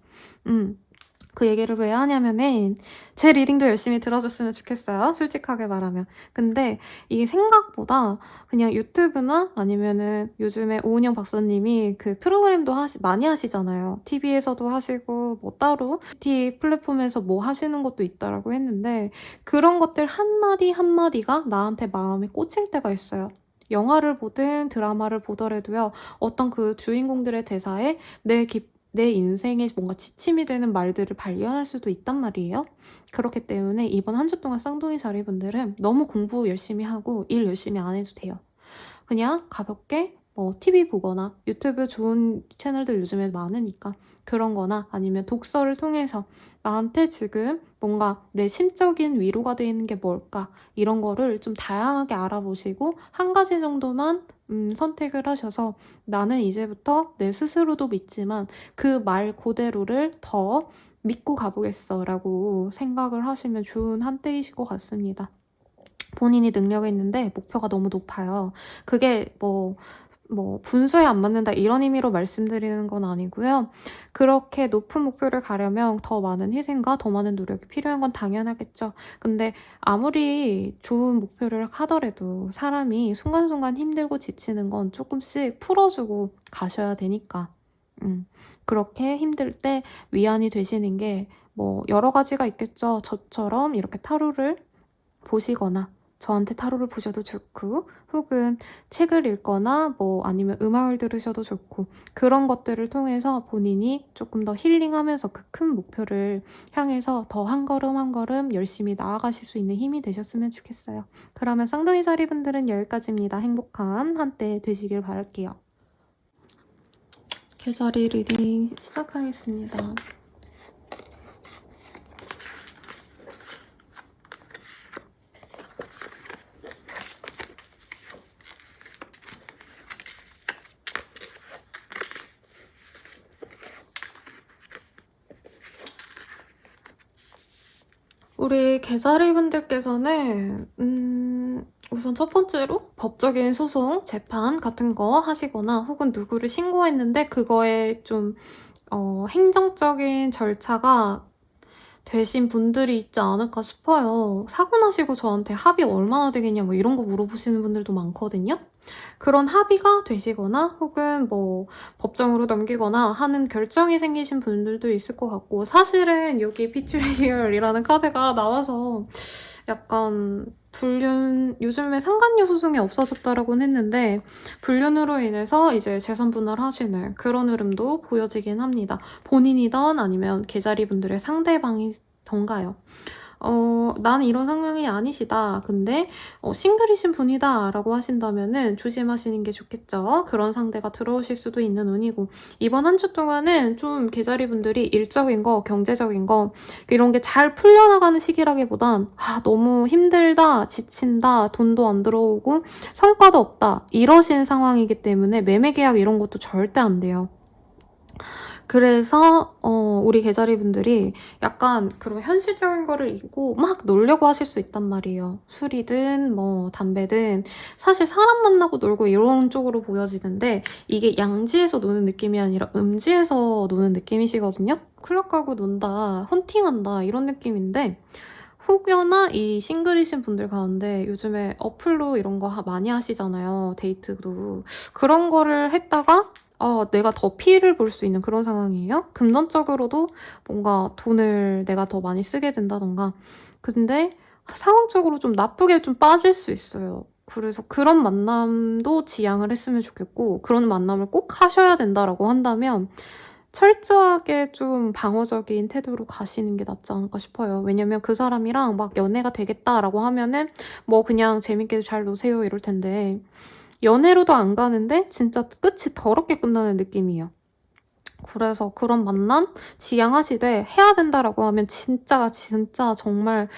그 얘기를 왜 하냐면은 제 리딩도 열심히 들어줬으면 좋겠어요. 솔직하게 말하면. 근데 이게 생각보다 그냥 유튜브나 아니면은 요즘에 오은영 박사님이 그 프로그램도 많이 하시잖아요. TV에서도 하시고 뭐 따로 OTT 플랫폼에서 뭐 하시는 것도 있다라고 했는데 그런 것들 한마디 한마디가 나한테 마음에 꽂힐 때가 있어요. 영화를 보든 드라마를 보더라도요. 어떤 그 주인공들의 대사에 내 인생에 뭔가 지침이 되는 말들을 발견할 수도 있단 말이에요. 그렇기 때문에 이번 한 주 동안 쌍둥이 자리분들은 너무 공부 열심히 하고 일 열심히 안 해도 돼요. 그냥 가볍게 뭐 TV 보거나 유튜브 좋은 채널들 요즘에 많으니까 그런 거나 아니면 독서를 통해서 나한테 지금 뭔가 내 심적인 위로가 되는 게 뭘까, 이런 거를 좀 다양하게 알아보시고 한 가지 정도만 선택을 하셔서 나는 이제부터 내 스스로도 믿지만 그 말 그대로를 더 믿고 가보겠어 라고 생각을 하시면 좋은 한때이실 것 같습니다. 본인이 능력이 있는데 목표가 너무 높아요. 그게 분수에 안 맞는다 이런 의미로 말씀드리는 건 아니고요. 그렇게 높은 목표를 가려면 더 많은 희생과 더 많은 노력이 필요한 건 당연하겠죠. 근데 아무리 좋은 목표를 하더라도 사람이 순간순간 힘들고 지치는 건 조금씩 풀어주고 가셔야 되니까. 그렇게 힘들 때 위안이 되시는 게 뭐 여러 가지가 있겠죠. 저처럼 이렇게 타로를 보시거나 저한테 타로를 보셔도 좋고, 혹은 책을 읽거나 뭐 아니면 음악을 들으셔도 좋고, 그런 것들을 통해서 본인이 조금 더 힐링하면서 그 큰 목표를 향해서 더 한 걸음 한 걸음 열심히 나아가실 수 있는 힘이 되셨으면 좋겠어요. 그러면 쌍둥이 자리분들은 여기까지입니다. 행복한 한때 되시길 바랄게요. 계자리 리딩 시작하겠습니다. 우리 계자리 분들께서는 우선 첫 번째로 법적인 소송, 재판 같은 거 하시거나 혹은 누구를 신고했는데 그거에 좀 행정적인 절차가 되신 분들이 있지 않을까 싶어요. 사고 나시고 저한테 합의 얼마나 되겠냐 뭐 이런 거 물어보시는 분들도 많거든요. 그런 합의가 되시거나 혹은 뭐 법정으로 넘기거나 하는 결정이 생기신 분들도 있을 것 같고, 사실은 여기 비추리얼이라는 카드가 나와서 약간 요즘에 상간녀 소송이 없어졌다라고는 했는데 불륜으로 인해서 이제 재산 분할하시는 그런 흐름도 보여지긴 합니다. 본인이던 아니면 계자리 분들의 상대방이던가요. 나는 이런 상황이 아니시다. 근데 싱글이신 분이다 라고 하신다면은 조심하시는 게 좋겠죠. 그런 상대가 들어오실 수도 있는 운이고, 이번 한 주 동안은 좀 계자리 분들이 일적인 거, 경제적인 거 이런 게 잘 풀려나가는 시기라기보단 너무 힘들다, 지친다, 돈도 안 들어오고 성과도 없다 이러신 상황이기 때문에 매매 계약 이런 것도 절대 안 돼요. 그래서 우리 계자리 분들이 약간 그런 현실적인 거를 잊고 막 놀려고 하실 수 있단 말이에요. 술이든 뭐 담배든 사실 사람 만나고 놀고 이런 쪽으로 보여지는데 이게 양지에서 노는 느낌이 아니라 음지에서 노는 느낌이시거든요. 클럽 가고 논다, 헌팅한다 이런 느낌인데, 혹여나 이 싱글이신 분들 가운데 요즘에 어플로 이런 거 많이 하시잖아요. 데이트도. 그런 거를 했다가 내가 더 피해를 볼 수 있는 그런 상황이에요. 금전적으로도 뭔가 돈을 내가 더 많이 쓰게 된다던가. 근데 상황적으로 좀 나쁘게 좀 빠질 수 있어요. 그래서 그런 만남도 지양을 했으면 좋겠고, 그런 만남을 꼭 하셔야 된다라고 한다면 철저하게 좀 방어적인 태도로 가시는 게 낫지 않을까 싶어요. 왜냐면 그 사람이랑 막 연애가 되겠다라고 하면은 뭐 그냥 재밌게 잘 노세요 이럴 텐데, 연애로도 안 가는데 진짜 끝이 더럽게 끝나는 느낌이에요. 그래서 그런 만남 지양하시되 해야 된다라고 하면 진짜 정말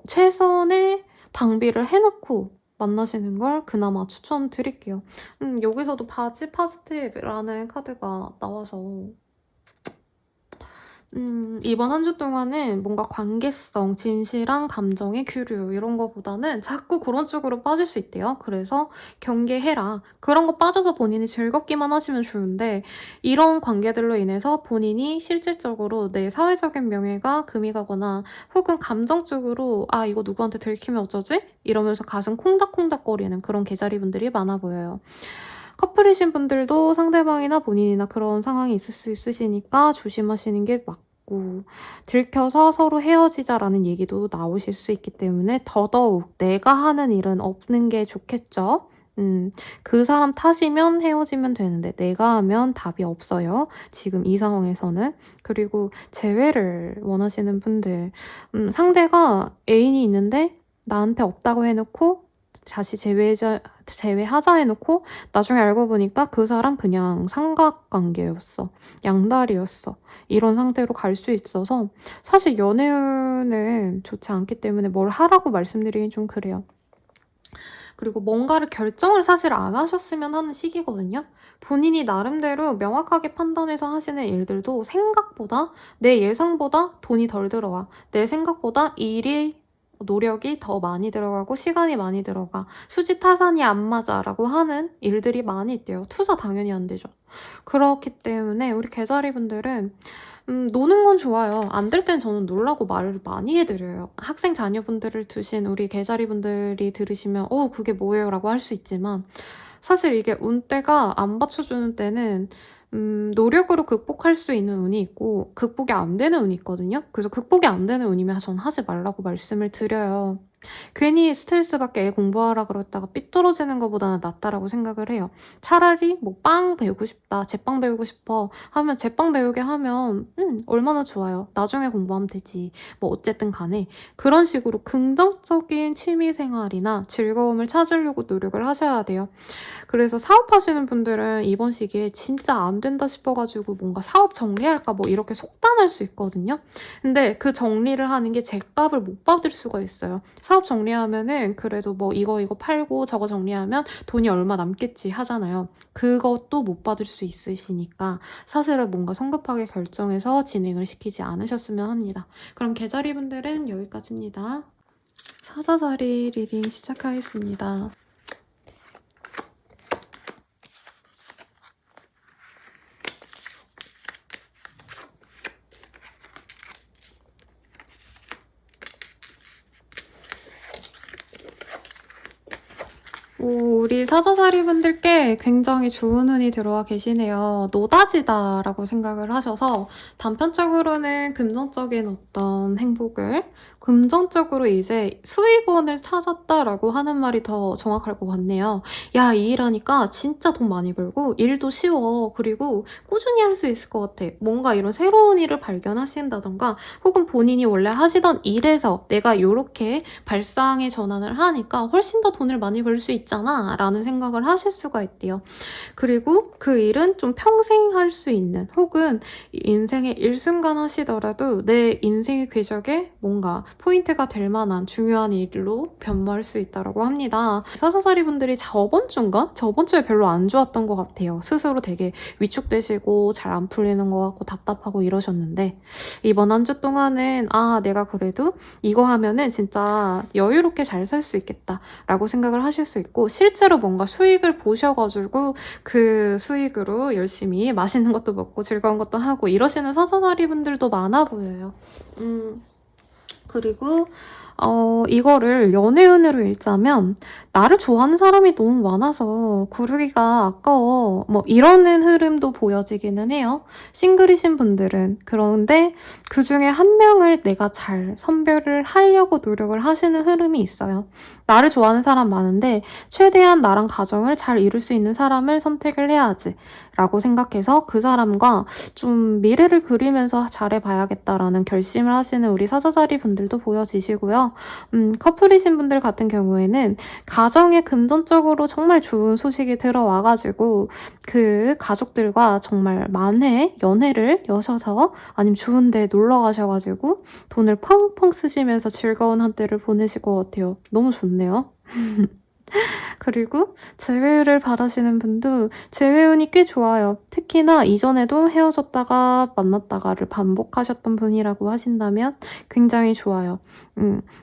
최선의 방비를 해놓고 만나시는 걸 그나마 추천드릴게요. 여기서도 바지 파스텔이라는 카드가 나와서 이번 한 주 동안은 뭔가 관계성, 진실한 감정의 교류 이런 거보다는 자꾸 그런 쪽으로 빠질 수 있대요. 그래서 경계해라. 그런 거 빠져서 본인이 즐겁기만 하시면 좋은데, 이런 관계들로 인해서 본인이 실질적으로 내 사회적인 명예가 금이 가거나 혹은 감정적으로 이거 누구한테 들키면 어쩌지? 이러면서 가슴 콩닥콩닥거리는 그런 계자리 분들이 많아 보여요. 커플이신 분들도 상대방이나 본인이나 그런 상황이 있을 수 있으시니까 조심하시는 게 맞고, 들켜서 서로 헤어지자라는 얘기도 나오실 수 있기 때문에 더더욱 내가 하는 일은 없는 게 좋겠죠. 그 사람 탓이면 헤어지면 되는데 내가 하면 답이 없어요. 지금 이 상황에서는. 그리고 재회를 원하시는 분들, 상대가 애인이 있는데 나한테 없다고 해놓고 다시 재회하자 해놓고 나중에 알고 보니까 그 사람 그냥 삼각관계였어. 양다리였어. 이런 상태로 갈 수 있어서 사실 연애는 좋지 않기 때문에 뭘 하라고 말씀드리긴 좀 그래요. 그리고 뭔가를 결정을 사실 안 하셨으면 하는 시기거든요. 본인이 나름대로 명확하게 판단해서 하시는 일들도 생각보다, 내 예상보다 돈이 덜 들어와. 내 생각보다 노력이 더 많이 들어가고 시간이 많이 들어가. 수지타산이 안 맞아 라고 하는 일들이 많이 있대요. 투자 당연히 안 되죠. 그렇기 때문에 우리 계자리 분들은 노는 건 좋아요. 안 될 땐 저는 놀라고 말을 많이 해드려요. 학생 자녀분들을 두신 우리 계자리 분들이 들으시면 그게 뭐예요? 라고 할 수 있지만, 사실 이게 운대가 안 받쳐주는 때는 노력으로 극복할 수 있는 운이 있고 극복이 안 되는 운이 있거든요. 그래서 극복이 안 되는 운이면 전 하지 말라고 말씀을 드려요. 괜히 스트레스 받게 애 공부하라 그랬다가 삐뚤어지는 것보다는 낫다라고 생각을 해요. 차라리 뭐 빵 배우고 싶다, 제빵 배우고 싶어 하면 제빵 배우게 하면 얼마나 좋아요. 나중에 공부하면 되지. 뭐 어쨌든 간에 그런 식으로 긍정적인 취미 생활이나 즐거움을 찾으려고 노력을 하셔야 돼요. 그래서 사업하시는 분들은 이번 시기에 진짜 안 된다 싶어가지고 뭔가 사업 정리할까 뭐 이렇게 속단할 수 있거든요. 근데 그 정리를 하는 게 제값을 못 받을 수가 있어요. 사업 정리하면은 그래도 뭐 이거 팔고 저거 정리하면 돈이 얼마 남겠지 하잖아요. 그것도 못 받을 수 있으시니까 사실은 뭔가 성급하게 결정해서 진행을 시키지 않으셨으면 합니다. 그럼 계자리 분들은 여기까지입니다. 사자자리 리딩 시작하겠습니다. 우리 사자자리 분들께 굉장히 좋은 운이 들어와 계시네요. 노다지다라고 생각을 하셔서 단편적으로는 금전적인 어떤 행복을, 금전적으로 이제 수입원을 찾았다라고 하는 말이 더 정확할 것 같네요. 야, 이 일하니까 진짜 돈 많이 벌고 일도 쉬워. 그리고 꾸준히 할 수 있을 것 같아. 뭔가 이런 새로운 일을 발견하신다던가 혹은 본인이 원래 하시던 일에서 내가 이렇게 발상의 전환을 하니까 훨씬 더 돈을 많이 벌 수 있잖아 라는 생각을 하실 수가 있대요. 그리고 그 일은 좀 평생 할 수 있는 혹은 인생의 일순간 하시더라도 내 인생의 궤적에 뭔가 포인트가 될 만한 중요한 일로 변모할 수 있다고 합니다. 사사자리 분들이 저번 주에 별로 안 좋았던 것 같아요. 스스로 되게 위축되시고 잘 안 풀리는 것 같고 답답하고 이러셨는데 이번 한 주 동안은 내가 그래도 이거 하면은 진짜 여유롭게 잘 살 수 있겠다 라고 생각을 하실 수 있고 실제로 뭔가 수익을 보셔가지고 그 수익으로 열심히 맛있는 것도 먹고 즐거운 것도 하고 이러시는 사자자리 분들도 많아 보여요. 그리고 이거를 연애운으로 읽자면 나를 좋아하는 사람이 너무 많아서 고르기가 아까워 뭐 이러는 흐름도 보여지기는 해요. 싱글이신 분들은. 그런데 그중에 한 명을 내가 잘 선별을 하려고 노력을 하시는 흐름이 있어요. 나를 좋아하는 사람 많은데 최대한 나랑 가정을 잘 이룰 수 있는 사람을 선택을 해야지 라고 생각해서 그 사람과 좀 미래를 그리면서 잘해봐야겠다라는 결심을 하시는 우리 사자자리 분들도 보여지시고요. 커플이신 분들 같은 경우에는 가정에 금전적으로 정말 좋은 소식이 들어와가지고 그 가족들과 정말 만회 연애를 여셔서 아니면 좋은데 놀러 가셔가지고 돈을 펑펑 쓰시면서 즐거운 한때를 보내실 것 같아요. 너무 좋네요. 그리고 재회를 바라시는 분도 재회운이 꽤 좋아요. 특히나 이전에도 헤어졌다가 만났다가를 반복하셨던 분이라고 하신다면 굉장히 좋아요.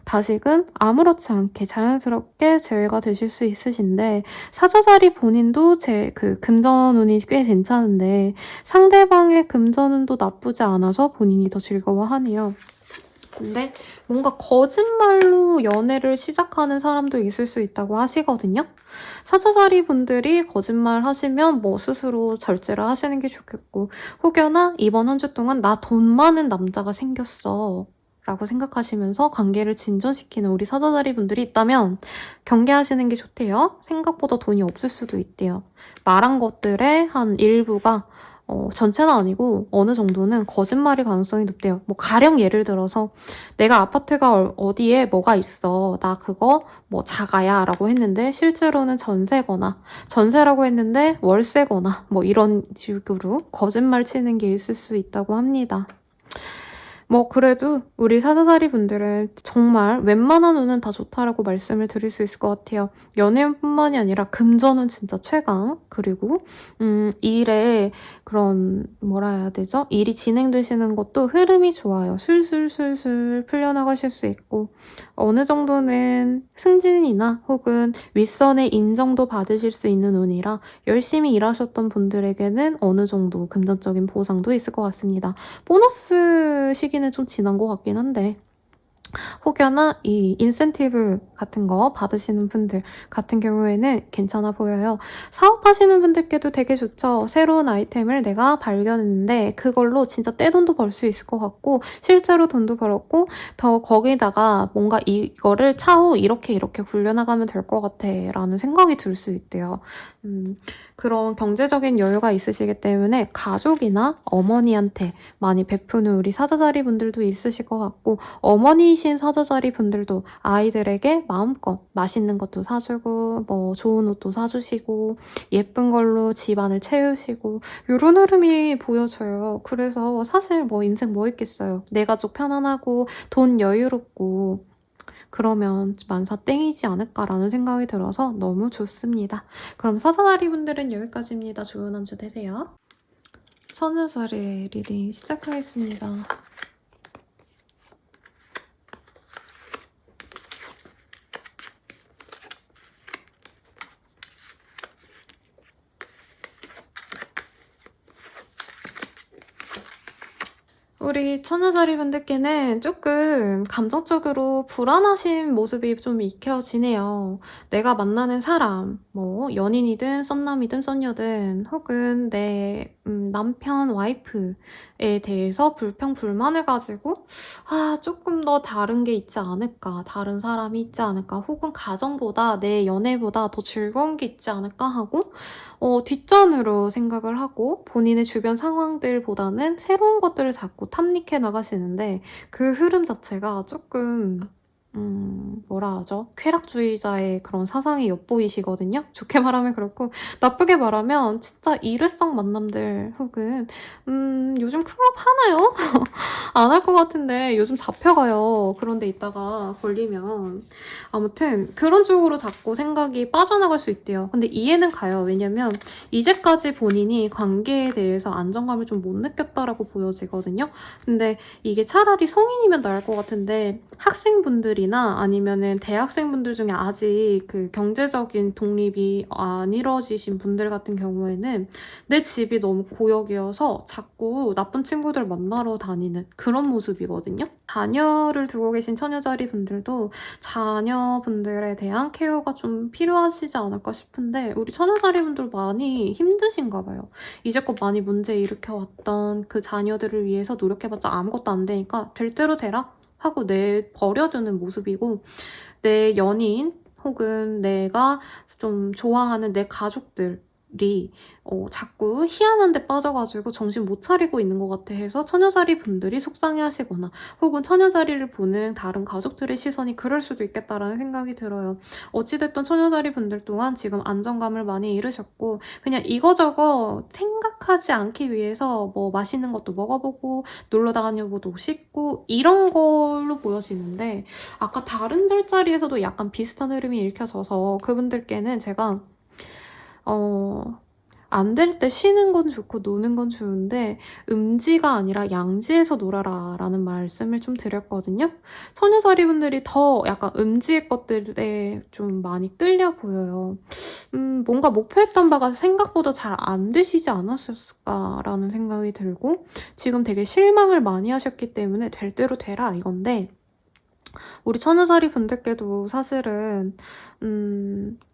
다시금 아무렇지 않게 자연스럽게 재회가 되실 수 있으신데 사자자리 본인도 그 금전운이 꽤 괜찮은데 상대방의 금전운도 나쁘지 않아서 본인이 더 즐거워하네요. 근데 뭔가 거짓말로 연애를 시작하는 사람도 있을 수 있다고 하시거든요. 사자자리 분들이 거짓말 하시면 뭐 스스로 절제를 하시는 게 좋겠고 혹여나 이번 한 주 동안 나 돈 많은 남자가 생겼어 라고 생각하시면서 관계를 진전시키는 우리 사자자리 분들이 있다면 경계하시는 게 좋대요. 생각보다 돈이 없을 수도 있대요. 말한 것들의 한 일부가 전체는 아니고 어느 정도는 거짓말일 가능성이 높대요. 뭐 가령 예를 들어서 내가 아파트가 어디에 뭐가 있어. 나 그거 뭐 자가야 라고 했는데 실제로는 전세라고 했는데 월세거나 뭐 이런 식으로 거짓말 치는 게 있을 수 있다고 합니다. 뭐 그래도 우리 사자자리 분들은 정말 웬만한 운은 다 좋다라고 말씀을 드릴 수 있을 것 같아요. 연애운뿐만이 아니라 금전은 진짜 최강. 그리고 일에 그런 뭐라 해야 되죠? 일이 진행되시는 것도 흐름이 좋아요. 술술술술 풀려나가실 수 있고 어느 정도는 승진이나 혹은 윗선의 인정도 받으실 수 있는 운이라 열심히 일하셨던 분들에게는 어느 정도 금전적인 보상도 있을 것 같습니다. 보너스 시기는 좀 지난 것 같긴 한데 혹여나 이 인센티브 같은 거 받으시는 분들 같은 경우에는 괜찮아 보여요. 사업하시는 분들께도 되게 좋죠. 새로운 아이템을 내가 발견했는데 그걸로 진짜 떼돈도 벌 수 있을 것 같고 실제로 돈도 벌었고 더 거기다가 뭔가 이거를 차후 이렇게 굴려나가면 될 것 같아 라는 생각이 들 수 있대요. 그런 경제적인 여유가 있으시기 때문에 가족이나 어머니한테 많이 베푸는 우리 사자자리 분들도 있으실 것 같고 어머니이신 사자자리 분들도 아이들에게 마음껏 맛있는 것도 사주고 뭐 좋은 옷도 사주시고 예쁜 걸로 집안을 채우시고 이런 흐름이 보여져요. 그래서 사실 뭐 인생 뭐 있겠어요. 내 가족 편안하고 돈 여유롭고 그러면 만사 땡이지 않을까라는 생각이 들어서 너무 좋습니다. 그럼 사자다리 분들은 여기까지입니다. 좋은 한 주 되세요. 처녀자리 리딩 시작하겠습니다. 우리 처녀자리 분들께는 조금 감정적으로 불안하신 모습이 좀 익혀지네요. 내가 만나는 사람, 뭐 연인이든 썸남이든 썸녀든 혹은 내 남편, 와이프에 대해서 불평, 불만을 가지고 조금 더 다른 게 있지 않을까, 다른 사람이 있지 않을까, 혹은 가정보다 내 연애보다 더 즐거운 게 있지 않을까 하고 뒷전으로 생각을 하고 본인의 주변 상황들보다는 새로운 것들을 자꾸 탐닉해 나가시는데 그 흐름 자체가 조금 뭐라 하죠? 쾌락주의자의 그런 사상이 엿보이시거든요? 좋게 말하면 그렇고 나쁘게 말하면 진짜 일회성 만남들 혹은 요즘 클럽 하나요? 안 할 것 같은데 요즘 잡혀가요. 그런데 있다가 걸리면 아무튼 그런 쪽으로 자꾸 생각이 빠져나갈 수 있대요. 근데 이해는 가요. 왜냐면 이제까지 본인이 관계에 대해서 안정감을 좀 못 느꼈다라고 보여지거든요. 근데 이게 차라리 성인이면 나을 것 같은데 학생분들이나 아니면은 대학생분들 중에 아직 그 경제적인 독립이 안 이루어지신 분들 같은 경우에는 내 집이 너무 고역이어서 자꾸 나쁜 친구들 만나러 다니는 그런 모습이거든요. 자녀를 두고 계신 처녀자리 분들도 자녀분들에 대한 케어가 좀 필요하시지 않을까 싶은데 우리 처녀자리 분들 많이 힘드신가 봐요. 이제껏 많이 문제 일으켜왔던 그 자녀들을 위해서 노력해봤자 아무것도 안 되니까 될 대로 되라 하고 버려두는 모습이고 내 연인 혹은 내가 좀 좋아하는 내 가족들이 자꾸 희한한 데 빠져가지고 정신 못 차리고 있는 것 같아 해서 처녀자리 분들이 속상해하시거나 혹은 처녀자리를 보는 다른 가족들의 시선이 그럴 수도 있겠다라는 생각이 들어요. 어찌됐든 처녀자리 분들 동안 지금 안정감을 많이 잃으셨고 그냥 이거저거 생각하지 않기 위해서 뭐 맛있는 것도 먹어보고 놀러 다녀보고 싶고 이런 걸로 보여지는데 아까 다른 별자리에서도 약간 비슷한 흐름이 읽혀져서 그분들께는 제가 안 될 때 쉬는 건 좋고 노는 건 좋은데 음지가 아니라 양지에서 놀아라 라는 말씀을 좀 드렸거든요. 처녀자리 분들이 더 약간 음지의 것들에 좀 많이 끌려 보여요. 뭔가 목표했던 바가 생각보다 잘 안 되시지 않았을까라는 생각이 들고 지금 되게 실망을 많이 하셨기 때문에 될 대로 되라 이건데 우리 처녀자리 분들께도 사실은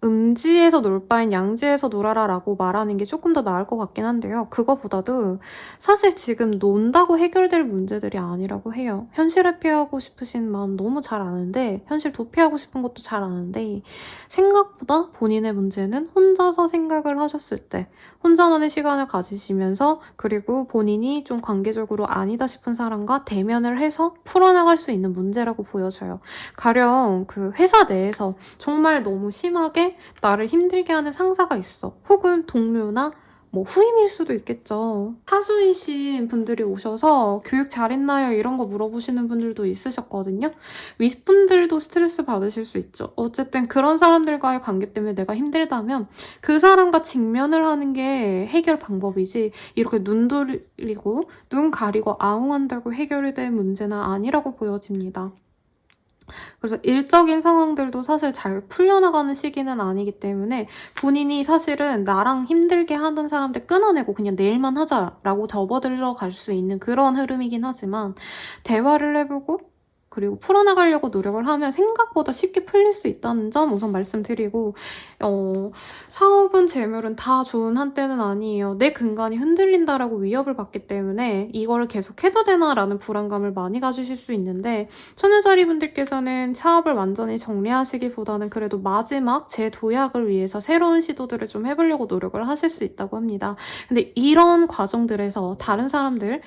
음지에서 놀 바엔 양지에서 놀아라 라고 말하는 게 조금 더 나을 것 같긴 한데요. 그거보다도 사실 지금 논다고 해결될 문제들이 아니라고 해요. 현실 회피하고 싶으신 마음 너무 잘 아는데 현실 도피하고 싶은 것도 잘 아는데 생각보다 본인의 문제는 혼자서 생각을 하셨을 때 혼자만의 시간을 가지시면서 그리고 본인이 좀 관계적으로 아니다 싶은 사람과 대면을 해서 풀어나갈 수 있는 문제라고 보여져요. 가령 그 회사 내에서 정말 너무 심하게 나를 힘들게 하는 상사가 있어. 혹은 동료나 뭐 후임일 수도 있겠죠. 사수이신 분들이 오셔서 교육 잘했나요? 이런 거 물어보시는 분들도 있으셨거든요. 윗분들도 스트레스 받으실 수 있죠. 어쨌든 그런 사람들과의 관계 때문에 내가 힘들다면 그 사람과 직면을 하는 게 해결 방법이지 이렇게 눈 돌리고 눈 가리고 아웅한다고 해결이 될 문제는 아니라고 보여집니다. 그래서 일적인 상황들도 사실 잘 풀려나가는 시기는 아니기 때문에 본인이 사실은 나랑 힘들게 하던 사람들 끊어내고 그냥 내일만 하자라고 접어들러 갈 수 있는 그런 흐름이긴 하지만 대화를 해보고 그리고 풀어나가려고 노력을 하면 생각보다 쉽게 풀릴 수 있다는 점 우선 말씀드리고, 사업은 재물은 다 좋은 한때는 아니에요. 내 근간이 흔들린다라고 위협을 받기 때문에 이걸 계속 해도 되나라는 불안감을 많이 가지실 수 있는데, 처녀자리분들께서는 사업을 완전히 정리하시기보다는 그래도 마지막 재도약을 위해서 새로운 시도들을 좀 해보려고 노력을 하실 수 있다고 합니다. 근데 이런 과정들에서 다른 사람들의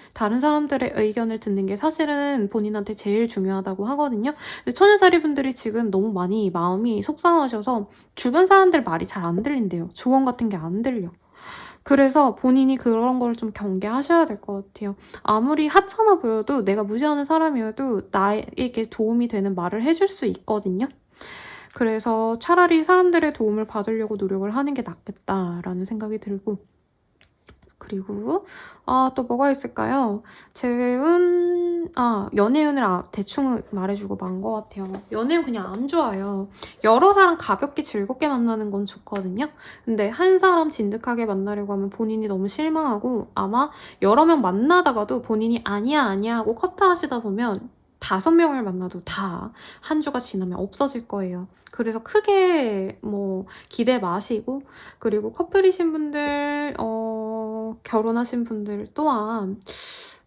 의견을 듣는 게 사실은 본인한테 제일 중요하다고 하거든요. 근데 처녀자리분들이 지금 너무 많이 마음이 속상하셔서 주변 사람들 말이 잘 안 들린대요. 조언 같은 게 안 들려. 그래서 본인이 그런 걸 좀 경계하셔야 될 것 같아요. 아무리 하찮아 보여도 내가 무시하는 사람이어도 나에게 도움이 되는 말을 해줄 수 있거든요. 그래서 차라리 사람들의 도움을 받으려고 노력을 하는 게 낫겠다라는 생각이 들고, 그리고 또 뭐가 있을까요? 연애운을 대충 말해주고 만 것 같아요. 연애운 그냥 안 좋아요. 여러 사람 가볍게 즐겁게 만나는 건 좋거든요. 근데 한 사람 진득하게 만나려고 하면 본인이 너무 실망하고, 아마 여러 명 만나다가도 본인이 아니야 하고 커트하시다 보면 5명을 만나도 다 한 주가 지나면 없어질 거예요. 그래서 크게 기대 마시고, 그리고 커플이신 분들, 결혼하신 분들 또한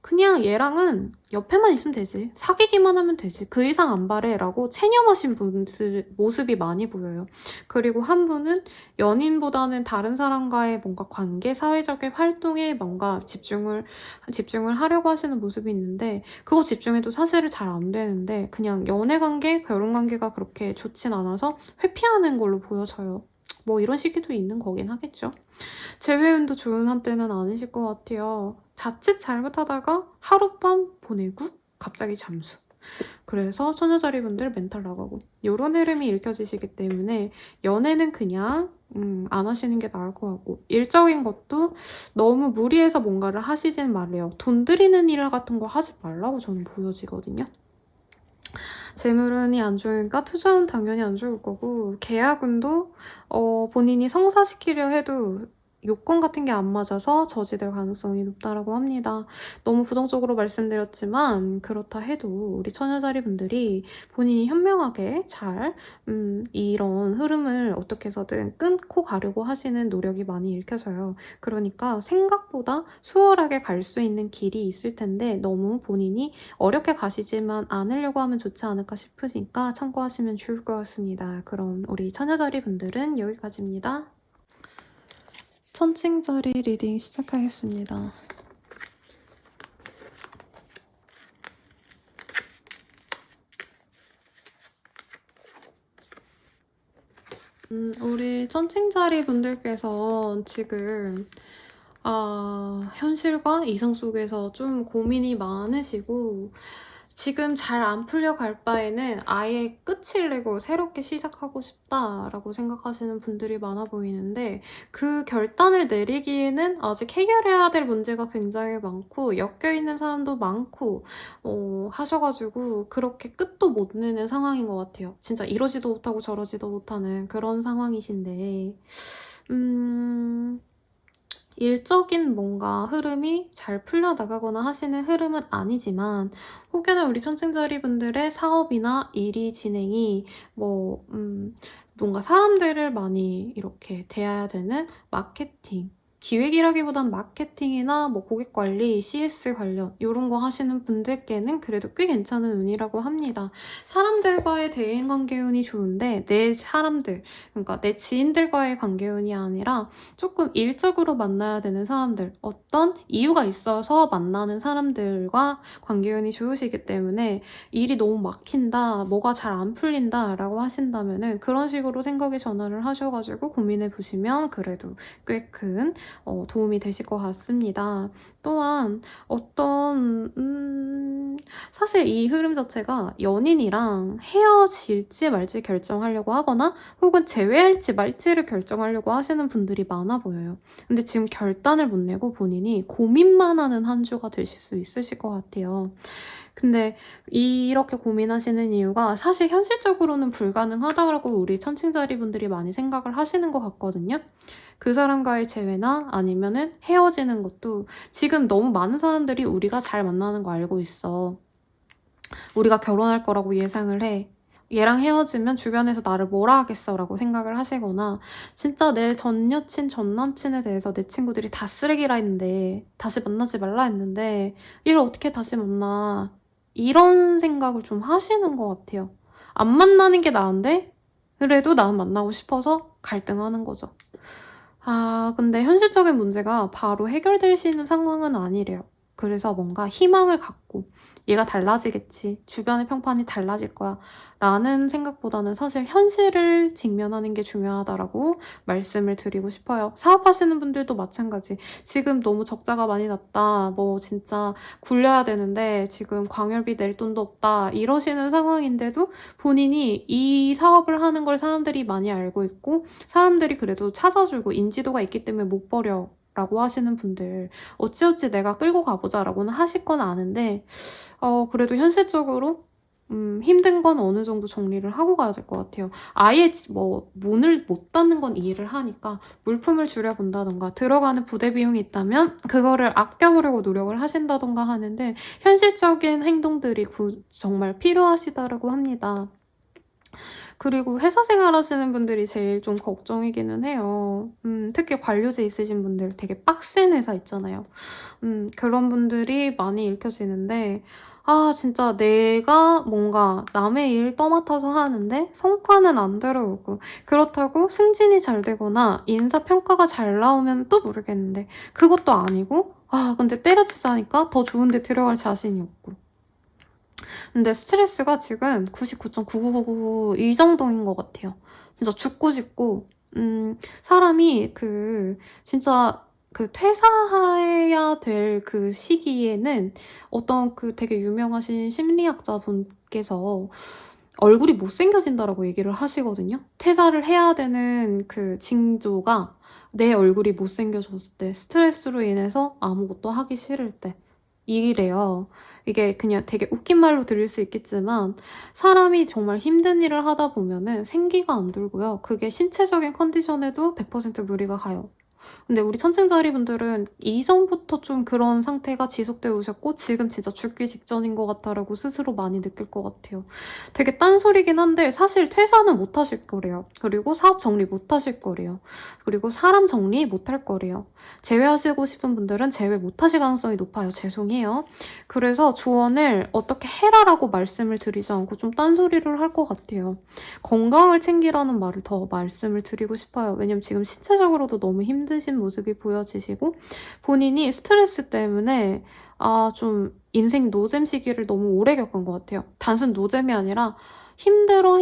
그냥 얘랑은 옆에만 있으면 되지, 사귀기만 하면 되지, 그 이상 안 바래 라고 체념하신 분들 모습이 많이 보여요. 그리고 한 분은 연인보다는 다른 사람과의 뭔가 관계, 사회적인 활동에 뭔가 집중을 하려고 하시는 모습이 있는데, 그거 집중해도 사실은 잘 안 되는데 그냥 연애관계, 결혼관계가 그렇게 좋진 않아서 회피하는 걸로 보여져요. 이런 시기도 있는 거긴 하겠죠. 재회운도 좋은 한때는 아니실 것 같아요. 자칫 잘못하다가 하룻밤 보내고 갑자기 잠수. 그래서 처녀자리분들 멘탈 나가고 이런 흐름이 읽혀지시기 때문에 연애는 그냥 안 하시는 게 나을 것 같고, 일적인 것도 너무 무리해서 뭔가를 하시진 말래요. 돈 들이는 일 같은 거 하지 말라고 저는 보여지거든요. 재물운이 안 좋으니까 투자운 당연히 안 좋을 거고, 계약운도 본인이 성사시키려 해도 요건 같은 게 안 맞아서 저지될 가능성이 높다라고 합니다. 너무 부정적으로 말씀드렸지만 그렇다 해도 우리 처녀자리분들이 본인이 현명하게 잘 이런 흐름을 어떻게 해서든 끊고 가려고 하시는 노력이 많이 읽혀져요. 그러니까 생각보다 수월하게 갈 수 있는 길이 있을 텐데 너무 본인이 어렵게 가시지만 않으려고 하면 좋지 않을까 싶으니까 참고하시면 좋을 것 같습니다. 그럼 우리 처녀자리분들은 여기까지입니다. 천칭자리 리딩 시작하겠습니다. 우리 천칭자리 분들께서 지금 현실과 이상 속에서 좀 고민이 많으시고, 지금 잘 안 풀려갈 바에는 아예 끝을 내고 새롭게 시작하고 싶다라고 생각하시는 분들이 많아 보이는데, 그 결단을 내리기에는 아직 해결해야 될 문제가 굉장히 많고 엮여있는 사람도 많고 하셔가지고 그렇게 끝도 못 내는 상황인 것 같아요. 진짜 이러지도 못하고 저러지도 못하는 그런 상황이신데, 일적인 뭔가 흐름이 잘 풀려나가거나 하시는 흐름은 아니지만, 혹여나 우리 천칭자리분들의 사업이나 일이 진행이 뭔가 사람들을 많이 이렇게 대해야 되는 마케팅, 기획이라기보단 마케팅이나 고객 관리, CS 관련 이런 거 하시는 분들께는 그래도 꽤 괜찮은 운이라고 합니다. 사람들과의 대인관계 운이 좋은데 내 사람들, 그러니까 내 지인들과의 관계 운이 아니라 조금 일적으로 만나야 되는 사람들, 어떤 이유가 있어서 만나는 사람들과 관계 운이 좋으시기 때문에 일이 너무 막힌다, 뭐가 잘 안 풀린다 라고 하신다면은 그런 식으로 생각의 전환을 하셔가지고 고민해 보시면 그래도 꽤큰 도움이 되실 것 같습니다. 또한 사실 이 흐름 자체가 연인이랑 헤어질지 말지 결정하려고 하거나 혹은 재회할지 말지를 결정하려고 하시는 분들이 많아 보여요. 근데 지금 결단을 못 내고 본인이 고민만 하는 한 주가 되실 수 있으실 것 같아요. 근데 이렇게 고민하시는 이유가 사실 현실적으로는 불가능하다고 우리 천칭자리분들이 많이 생각을 하시는 것 같거든요. 그 사람과의 재회나 아니면은 헤어지는 것도 지금 너무 많은 사람들이 우리가 잘 만나는 거 알고 있어. 우리가 결혼할 거라고 예상을 해. 얘랑 헤어지면 주변에서 나를 뭐라 하겠어 라고 생각을 하시거나 진짜 내 전 여친, 전 남친에 대해서 내 친구들이 다 쓰레기라 했는데 다시 만나지 말라 했는데 얘를 어떻게 다시 만나 이런 생각을 좀 하시는 것 같아요. 안 만나는 게 나은데 그래도 난 만나고 싶어서 갈등하는 거죠. 근데 현실적인 문제가 바로 해결될 수 있는 상황은 아니래요. 그래서 뭔가 희망을 갖고 얘가 달라지겠지. 주변의 평판이 달라질 거야. 라는 생각보다는 사실 현실을 직면하는 게 중요하다라고 말씀을 드리고 싶어요. 사업하시는 분들도 마찬가지. 지금 너무 적자가 많이 났다. 뭐 진짜 굴려야 되는데 지금 광열비 낼 돈도 없다. 이러시는 상황인데도 본인이 이 사업을 하는 걸 사람들이 많이 알고 있고 사람들이 그래도 찾아주고 인지도가 있기 때문에 못 버려. 라고 하시는 분들 어찌어찌 내가 끌고 가보자 라고는 하실 건 아는데 그래도 현실적으로 힘든 건 어느 정도 정리를 하고 가야 될 것 같아요. 아예 뭐 문을 못 닫는 건 이해를 하니까 물품을 줄여본다던가 들어가는 부대 비용이 있다면 그거를 아껴보려고 노력을 하신다던가 하는데 현실적인 행동들이 정말 필요하시다라고 합니다. 그리고 회사 생활 하시는 분들이 제일 좀 걱정이기는 해요. 특히 관료제 있으신 분들 되게 빡센 회사 있잖아요. 그런 분들이 많이 읽혀지는데 진짜 내가 뭔가 남의 일 떠맡아서 하는데 성과는 안 들어오고 그렇다고 승진이 잘 되거나 인사평가가 잘 나오면 또 모르겠는데 그것도 아니고 근데 때려치자니까 더 좋은 데 들어갈 자신이 없고 근데 스트레스가 지금 99.9999 이 정도인 것 같아요. 진짜 죽고 싶고 사람이 진짜 퇴사해야 될 그 시기에는 어떤 되게 유명하신 심리학자 분께서 얼굴이 못생겨진다라고 얘기를 하시거든요. 퇴사를 해야 되는 그 징조가 내 얼굴이 못생겨졌을 때, 스트레스로 인해서 아무것도 하기 싫을 때 이래요. 이게 그냥 되게 웃긴 말로 들릴 수 있겠지만 사람이 정말 힘든 일을 하다 보면은 생기가 안 돌고요. 그게 신체적인 컨디션에도 100% 무리가 가요. 근데 우리 천칭자리 분들은 이전부터 좀 그런 상태가 지속되어 오셨고 지금 진짜 죽기 직전인 것 같다라고 스스로 많이 느낄 것 같아요. 되게 딴소리긴 한데 사실 퇴사는 못 하실 거래요. 그리고 사업 정리 못 하실 거래요. 그리고 사람 정리 못 할 거래요. 제외하시고 싶은 분들은 제외 못 하실 가능성이 높아요. 죄송해요. 그래서 조언을 어떻게 해라라고 말씀을 드리지 않고 좀 딴소리를 할 것 같아요. 건강을 챙기라는 말을 더 말씀을 드리고 싶어요. 왜냐면 지금 신체적으로도 너무 힘드신 모습이 보여지시고 본인이 스트레스 때문에 좀 인생 노잼 시기를 너무 오래 겪은 것 같아요. 단순 노잼이 아니라 힘들어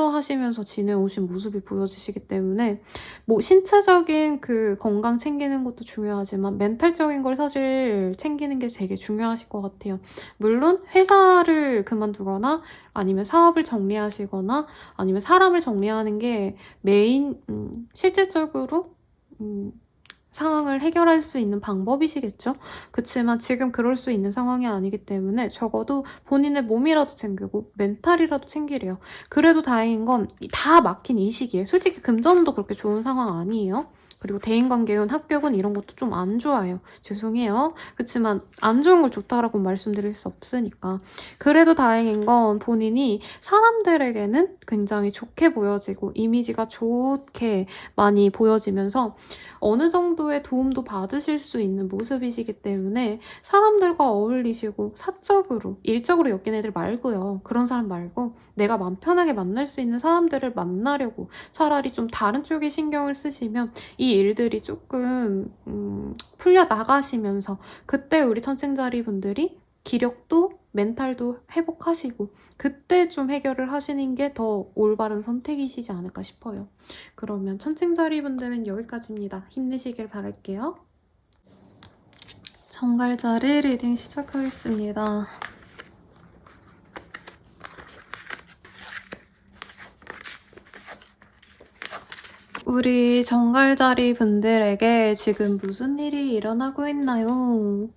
하시면서 지내오신 모습이 보여지시기 때문에 뭐 신체적인 그 건강 챙기는 것도 중요하지만 멘탈적인 걸 사실 챙기는 게 되게 중요하실 것 같아요. 물론 회사를 그만두거나 아니면 사업을 정리하시거나 아니면 사람을 정리하는 게 메인 실질적으로 상황을 해결할 수 있는 방법이시겠죠? 그치만 지금 그럴 수 있는 상황이 아니기 때문에 적어도 본인의 몸이라도 챙기고 멘탈이라도 챙기래요. 그래도 다행인 건 다 막힌 이 시기에 솔직히 금전도 그렇게 좋은 상황 아니에요. 그리고 대인관계운 합격은 이런 것도 좀 안 좋아요. 죄송해요. 그치만 안 좋은 걸 좋다라고 말씀드릴 수 없으니까. 그래도 다행인 건 본인이 사람들에게는 굉장히 좋게 보여지고 이미지가 좋게 많이 보여지면서 어느 정도의 도움도 받으실 수 있는 모습이시기 때문에 사람들과 어울리시고 사적으로, 일적으로 엮인 애들 말고요. 그런 사람 말고 내가 마음 편하게 만날 수 있는 사람들을 만나려고 차라리 좀 다른 쪽에 신경을 쓰시면 이 일들이 조금 풀려 나가시면서 그때 우리 천칭자리 분들이 기력도 멘탈도 회복하시고 그때 좀 해결을 하시는 게 더 올바른 선택이시지 않을까 싶어요. 그러면 천칭자리 분들은 여기까지입니다. 힘내시길 바랄게요. 정갈자리 리딩 시작하겠습니다. 우리 정갈자리 분들에게 지금 무슨 일이 일어나고 있나요?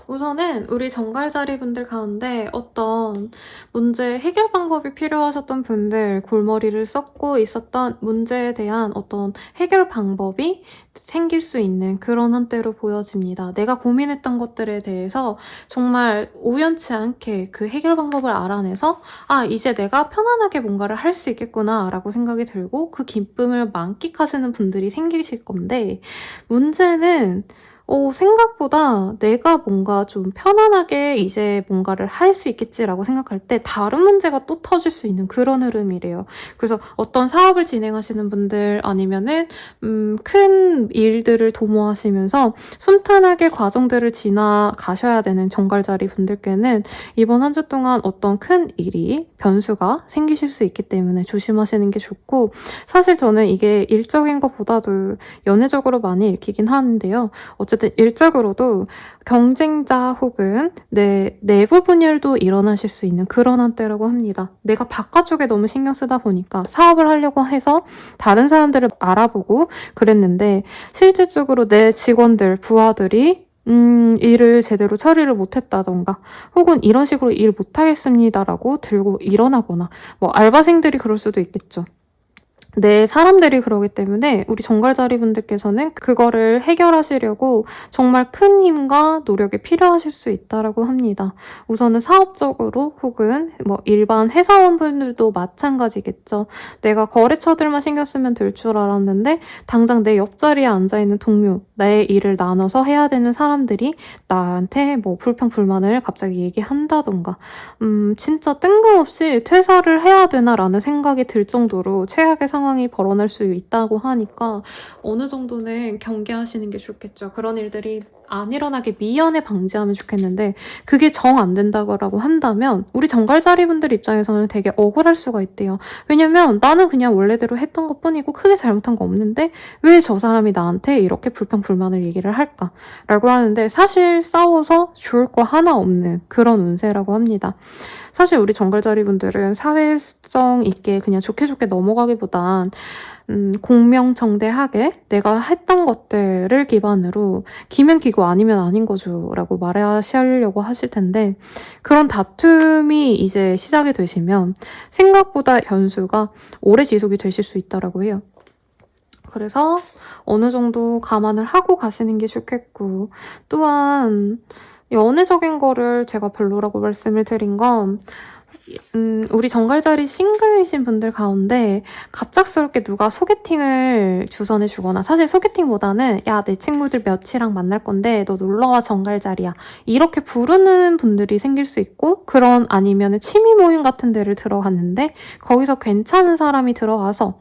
우선은 우리 정갈자리 분들 가운데 어떤 문제 해결 방법이 필요하셨던 분들, 골머리를 썩고 있었던 문제에 대한 어떤 해결 방법이 생길 수 있는 그런 한때로 보여집니다. 내가 고민했던 것들에 대해서 정말 우연치 않게 그 해결 방법을 알아내서 아, 이제 내가 편안하게 뭔가를 할 수 있겠구나 라고 생각이 들고 그 기쁨을 만끽하시는 분들이 생기실 건데, 문제는 생각보다 내가 뭔가 좀 편안하게 이제 뭔가를 할 수 있겠지라고 생각할 때 다른 문제가 또 터질 수 있는 그런 흐름이래요. 그래서 어떤 사업을 진행하시는 분들 아니면은 큰 일들을 도모하시면서 순탄하게 과정들을 지나가셔야 되는 정갈자리 분들께는 이번 한 주 동안 어떤 큰 일이 변수가 생기실 수 있기 때문에 조심하시는 게 좋고, 사실 저는 이게 일적인 것보다도 연애적으로 많이 읽히긴 하는데요. 어쨌든 일적으로도 경쟁자 혹은 내 내부 분열도 일어나실 수 있는 그런 한때라고 합니다. 내가 바깥쪽에 너무 신경 쓰다 보니까 사업을 하려고 해서 다른 사람들을 알아보고 그랬는데 실질적으로 내 직원들, 부하들이 일을 제대로 처리를 못했다던가 혹은 이런 식으로 일 못하겠습니다라고 들고 일어나거나, 뭐 알바생들이 그럴 수도 있겠죠. 내 사람들이 그러기 때문에 우리 정갈자리 분들께서는 그거를 해결하시려고 정말 큰 힘과 노력이 필요하실 수 있다라고 합니다. 우선은 사업적으로 혹은 뭐 일반 회사원분들도 마찬가지겠죠. 내가 거래처들만 신경 쓰면 될 줄 알았는데 당장 내 옆자리에 앉아있는 동료, 나의 일을 나눠서 해야 되는 사람들이 나한테 뭐 불평 불만을 갑자기 얘기한다던가 진짜 뜬금없이 퇴사를 해야 되나라는 생각이 들 정도로 최악의 상황이 벌어날 수 있다고 하니까 어느 정도는 경계하시는 게 좋겠죠. 그런 일들이 안 일어나게 미연에 방지하면 좋겠는데, 그게 정 안 된다고 한다면 우리 정갈자리 분들 입장에서는 되게 억울할 수가 있대요. 왜냐면 나는 그냥 원래대로 했던 것뿐이고 크게 잘못한 거 없는데 왜 저 사람이 나한테 이렇게 불평 불만을 얘기를 할까? 라고 하는데, 사실 싸워서 좋을 거 하나 없는 그런 운세라고 합니다. 사실 우리 정갈자리 분들은 사회성 있게 그냥 좋게 넘어가기보단 공명정대하게 내가 했던 것들을 기반으로 기면 기고 아니면 아닌 거죠 라고 말하시려고 하실 텐데, 그런 다툼이 이제 시작이 되시면 생각보다 변수가 오래 지속이 되실 수 있다고 해요. 그래서 어느 정도 감안을 하고 가시는 게 좋겠고, 또한 연애적인 거를 제가 별로라고 말씀을 드린 건 우리 정갈자리 싱글이신 분들 가운데 갑작스럽게 누가 소개팅을 주선해 주거나, 사실 소개팅보다는 야, 내 친구들 몇이랑 만날 건데 너 놀러와 정갈자리야, 이렇게 부르는 분들이 생길 수 있고, 그런 아니면 취미 모임 같은 데를 들어갔는데 거기서 괜찮은 사람이 들어와서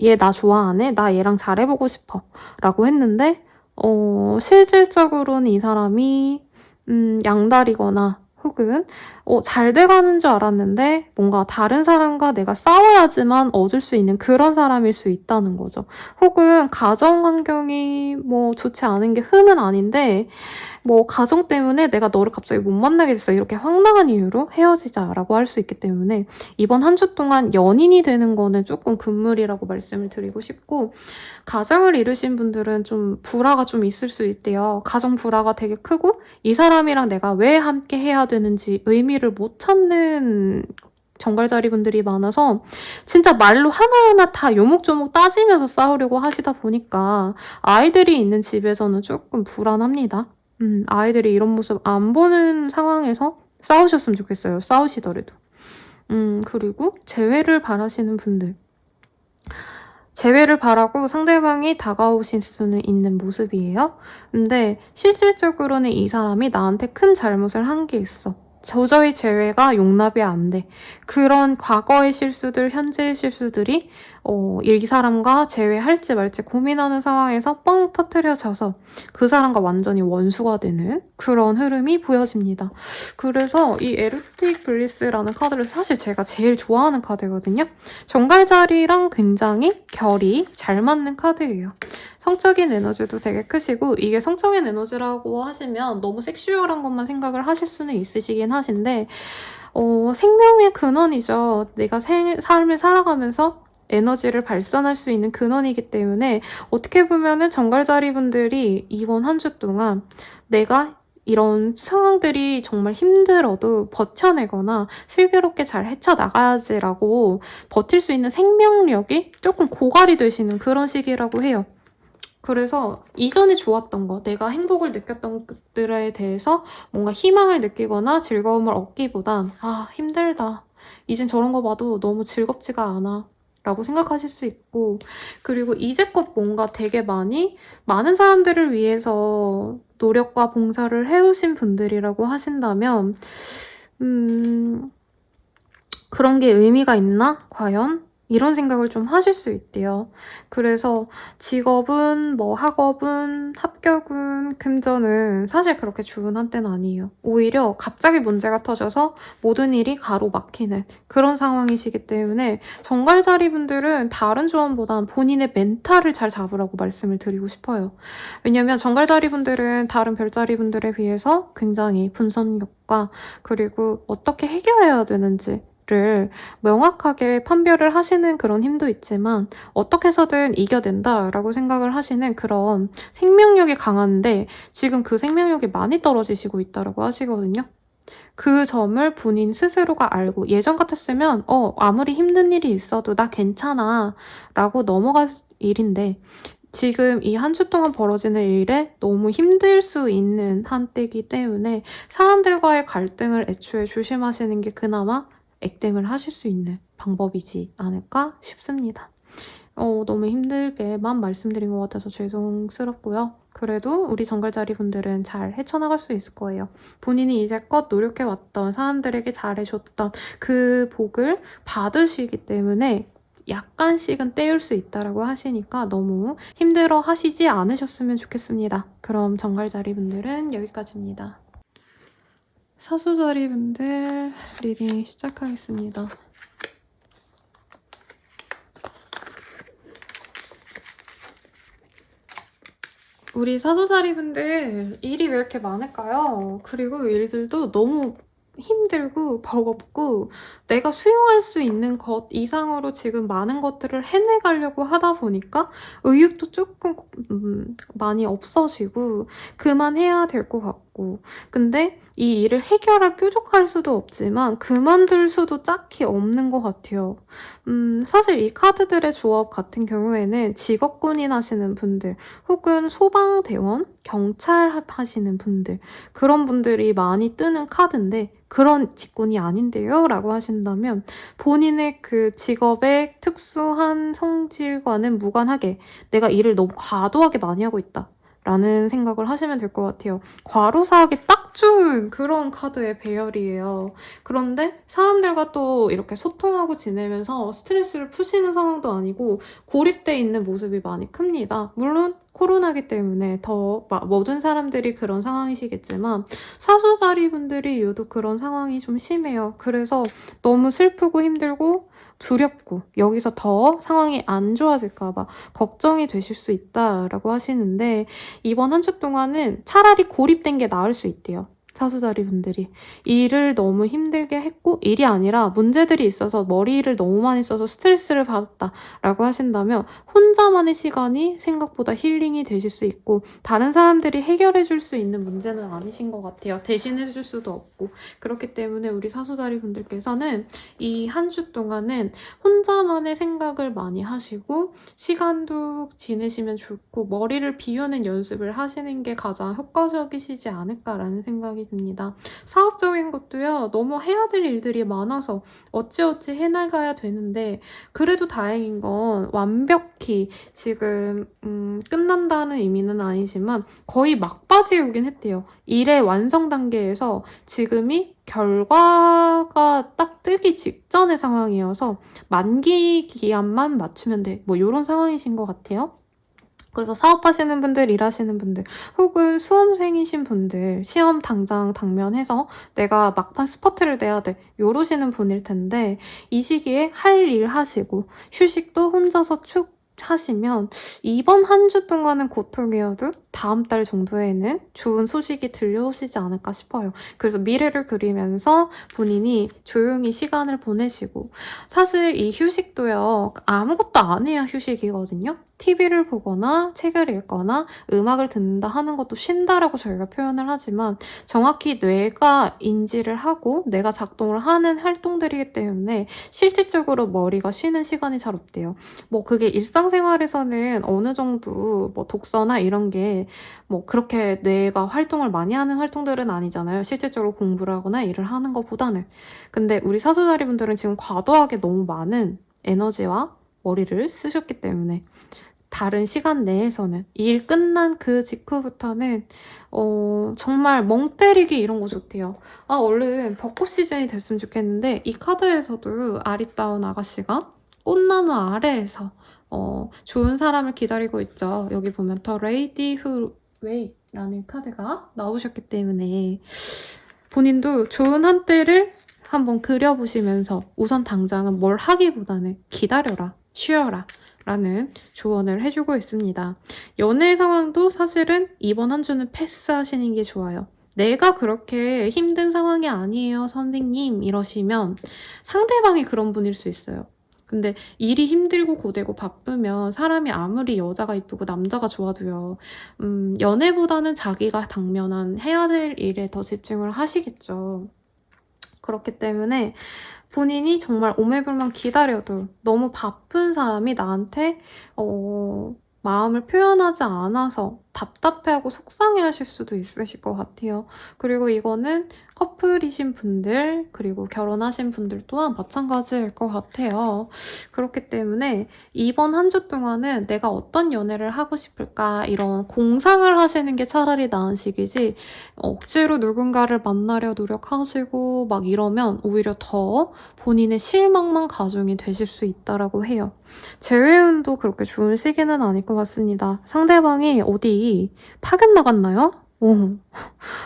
얘 나 좋아하네, 나 얘랑 잘해보고 싶어 라고 했는데 실질적으로는 이 사람이 양다리거나 혹은 잘 돼가는 줄 알았는데 뭔가 다른 사람과 내가 싸워야지만 얻을 수 있는 그런 사람일 수 있다는 거죠. 혹은 가정 환경이 뭐 좋지 않은 게 흠은 아닌데 뭐 가정 때문에 내가 너를 갑자기 못 만나게 됐어, 이렇게 황당한 이유로 헤어지자라고 할 수 있기 때문에 이번 한 주 동안 연인이 되는 거는 조금 금물이라고 말씀을 드리고 싶고, 가정을 이루신 분들은 좀 불화가 좀 있을 수 있대요. 가정 불화가 되게 크고 이 사람이랑 내가 왜 함께 해야 되는지 의미를 못 찾는 정갈자리 분들이 많아서 진짜 말로 하나하나 다 요목조목 따지면서 싸우려고 하시다 보니까 아이들이 있는 집에서는 조금 불안합니다. 아이들이 이런 모습 안 보는 상황에서 싸우셨으면 좋겠어요. 싸우시더라도. 그리고 재회를 바라시는 분들. 재회를 바라고 상대방이 다가오실 수는 있는 모습이에요. 근데 실질적으로는 이 사람이 나한테 큰 잘못을 한 게 있어. 도저히 재회가 용납이 안 돼. 그런 과거의 실수들, 현재의 실수들이 이 사람과 재회할지 말지 고민하는 상황에서 뻥 터트려져서 그 사람과 완전히 원수가 되는 그런 흐름이 보여집니다. 그래서 이 에르틱 블리스라는 카드를 사실 제가 제일 좋아하는 카드거든요. 정갈자리랑 굉장히 결이 잘 맞는 카드예요. 성적인 에너지도 되게 크시고, 이게 성적인 에너지라고 하시면 너무 섹슈얼한 것만 생각을 하실 수는 있으시긴 하신데 생명의 근원이죠. 내가 삶을 살아가면서 에너지를 발산할 수 있는 근원이기 때문에 어떻게 보면은 정갈자리 분들이 이번 한 주 동안 내가 이런 상황들이 정말 힘들어도 버텨내거나 슬기롭게 잘 헤쳐나가야지라고 버틸 수 있는 생명력이 조금 고갈이 되시는 그런 시기라고 해요. 그래서 이전에 좋았던 거, 내가 행복을 느꼈던 것들에 대해서 뭔가 희망을 느끼거나 즐거움을 얻기보단 힘들다. 이젠 저런 거 봐도 너무 즐겁지가 않아. 라고 생각하실 수 있고, 그리고 이제껏 뭔가 되게 많은 사람들을 위해서 노력과 봉사를 해오신 분들이라고 하신다면, 그런 게 의미가 있나? 과연? 이런 생각을 좀 하실 수 있대요. 그래서 직업은 학업은 합격은 금전은 사실 그렇게 좋은 한때는 아니에요. 오히려 갑자기 문제가 터져서 모든 일이 가로막히는 그런 상황이시기 때문에 정갈자리 분들은 다른 조언보단 본인의 멘탈을 잘 잡으라고 말씀을 드리고 싶어요. 왜냐면 정갈자리 분들은 다른 별자리 분들에 비해서 굉장히 분석력과 그리고 어떻게 해결해야 되는지 를 명확하게 판별을 하시는 그런 힘도 있지만 어떻게 해서든 이겨낸다라고 생각을 하시는 그런 생명력이 강한데 지금 그 생명력이 많이 떨어지시고 있다라고 하시거든요. 그 점을 본인 스스로가 알고 예전 같았으면 아무리 힘든 일이 있어도 나 괜찮아 라고 넘어갈 일인데 지금 이 한 주 동안 벌어지는 일에 너무 힘들 수 있는 한때이기 때문에 사람들과의 갈등을 애초에 조심하시는 게 그나마 액땜을 하실 수 있는 방법이지 않을까 싶습니다. 너무 힘들게만 말씀드린 것 같아서 죄송스럽고요. 그래도 우리 정갈자리 분들은 잘 헤쳐나갈 수 있을 거예요. 본인이 이제껏 노력해왔던 사람들에게 잘해줬던 그 복을 받으시기 때문에 약간씩은 떼울 수 있다라고 하시니까 너무 힘들어 하시지 않으셨으면 좋겠습니다. 그럼 정갈자리 분들은 여기까지입니다. 사수자리 분들 리딩 시작하겠습니다. 우리 사수자리 분들 일이 왜 이렇게 많을까요? 그리고 일들도 너무 힘들고 버겁고 내가 수용할 수 있는 것 이상으로 지금 많은 것들을 해내가려고 하다 보니까 의욕도 조금 많이 없어지고 그만해야 될 것 같고 근데 이 일을 해결할 뾰족할 수도 없지만 그만둘 수도 딱히 없는 것 같아요. 사실 이 카드들의 조합 같은 경우에는 직업군인 하시는 분들 혹은 소방대원, 경찰 하시는 분들 그런 분들이 많이 뜨는 카드인데 그런 직군이 아닌데요? 라고 하신다면 본인의 그 직업의 특수한 성질과는 무관하게 내가 일을 너무 과도하게 많이 하고 있다. 라는 생각을 하시면 될 것 같아요. 과로사하기 딱 좋은 그런 카드의 배열이에요. 그런데 사람들과 또 이렇게 소통하고 지내면서 스트레스를 푸시는 상황도 아니고 고립돼 있는 모습이 많이 큽니다. 물론 코로나기 때문에 더 모든 사람들이 그런 상황이시겠지만 사수자리 분들이 유독 그런 상황이 좀 심해요. 그래서 너무 슬프고 힘들고 두렵고 여기서 더 상황이 안 좋아질까봐 걱정이 되실 수 있다라고 하시는데 이번 한 주 동안은 차라리 고립된 게 나을 수 있대요. 사수자리 분들이 일을 너무 힘들게 했고 일이 아니라 문제들이 있어서 머리를 너무 많이 써서 스트레스를 받았다라고 하신다면 혼자만의 시간이 생각보다 힐링이 되실 수 있고 다른 사람들이 해결해 줄 수 있는 문제는 아니신 것 같아요. 대신해 줄 수도 없고 그렇기 때문에 우리 사수자리 분들께서는 이 한 주 동안은 혼자만의 생각을 많이 하시고 시간도 지내시면 좋고 머리를 비우는 연습을 하시는 게 가장 효과적이시지 않을까라는 생각이 듭니다. 사업적인 것도요. 너무 해야 될 일들이 많아서 어찌어찌 해나가야 되는데 그래도 다행인 건 완벽히 지금 끝난다는 의미는 아니지만 거의 막바지에 오긴 했대요. 일의 완성 단계에서 지금이 결과가 딱 뜨기 직전의 상황이어서 만기 기한만 맞추면 돼. 이런 상황이신 것 같아요. 그래서 사업하시는 분들, 일하시는 분들, 혹은 수험생이신 분들, 시험 당장 당면해서 내가 막판 스퍼트를 내야 돼. 요러시는 분일 텐데 이 시기에 할 일 하시고 휴식도 혼자서 쭉 하시면 이번 한 주 동안은 고통이어도 다음 달 정도에는 좋은 소식이 들려오시지 않을까 싶어요. 그래서 미래를 그리면서 본인이 조용히 시간을 보내시고, 사실 이 휴식도요, 아무것도 안 해야 휴식이거든요. TV를 보거나 책을 읽거나 음악을 듣는다 하는 것도 쉰다라고 저희가 표현을 하지만 정확히 뇌가 인지를 하고 뇌가 작동을 하는 활동들이기 때문에 실질적으로 머리가 쉬는 시간이 잘 없대요. 뭐 그게 일상생활에서는 어느 정도 뭐 독서나 이런 게 뭐 그렇게 뇌가 활동을 많이 하는 활동들은 아니잖아요. 실질적으로 공부를 하거나 일을 하는 것보다는. 근데 우리 사수자리분들은 지금 과도하게 너무 많은 에너지와 머리를 쓰셨기 때문에 다른 시간 내에서는 일 끝난 그 직후부터는 정말 멍 때리기 이런 거 좋대요. 아, 얼른 벚꽃 시즌이 됐으면 좋겠는데 이 카드에서도 아리따운 아가씨가 꽃나무 아래에서 좋은 사람을 기다리고 있죠. 여기 보면 더 레이디 후 웨이라는 카드가 나오셨기 때문에 본인도 좋은 한때를 한번 그려보시면서 우선 당장은 뭘 하기보다는 기다려라, 쉬어라 라는 조언을 해주고 있습니다. 연애 상황도 사실은 이번 한 주는 패스하시는 게 좋아요. 내가 그렇게 힘든 상황이 아니에요, 선생님 이러시면 상대방이 그런 분일 수 있어요. 근데 일이 힘들고 고되고 바쁘면 사람이 아무리 여자가 이쁘고 남자가 좋아도요, 연애보다는 자기가 당면한 해야 될 일에 더 집중을 하시겠죠. 그렇기 때문에 본인이 정말 오매불만 기다려도 너무 바쁜 사람이 나한테 마음을 표현하지 않아서 답답해하고 속상해하실 수도 있으실 것 같아요. 그리고 이거는 커플이신 분들, 그리고 결혼하신 분들 또한 마찬가지일 것 같아요. 그렇기 때문에 이번 한 주 동안은 내가 어떤 연애를 하고 싶을까 이런 공상을 하시는 게 차라리 나은 시기지, 억지로 누군가를 만나려 노력하시고 막 이러면 오히려 더 본인의 실망만 가중이 되실 수 있다라고 해요. 재회운도 그렇게 좋은 시기는 아닐 것 같습니다. 상대방이 어디 파견 나갔나요?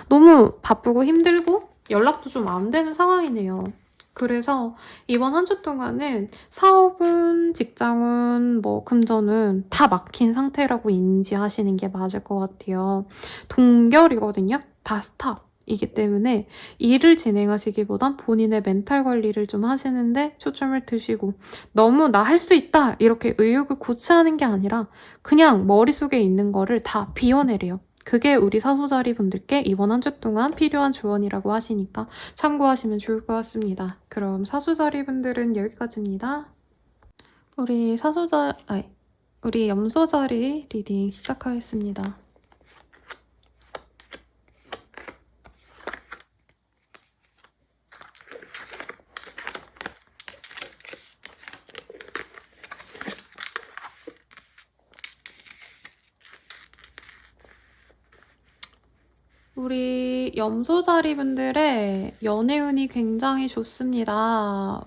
너무 바쁘고 힘들고 연락도 좀 안 되는 상황이네요. 그래서 이번 한 주 동안은 사업은, 직장은, 뭐 금전은 다 막힌 상태라고 인지하시는 게 맞을 것 같아요. 동결이거든요. 다 스탑이기 때문에 일을 진행하시기보단 본인의 멘탈 관리를 좀 하시는데 초점을 두시고, 너무 나 할 수 있다 이렇게 의욕을 고취하는 게 아니라 그냥 머릿속에 있는 거를 다 비워내래요. 그게 우리 사수자리 분들께 이번 한 주 동안 필요한 조언이라고 하시니까 참고하시면 좋을 것 같습니다. 그럼 사수자리 분들은 여기까지입니다. 우리 염소자리 리딩 시작하겠습니다. 우리 염소자리 분들의 연애운이 굉장히 좋습니다.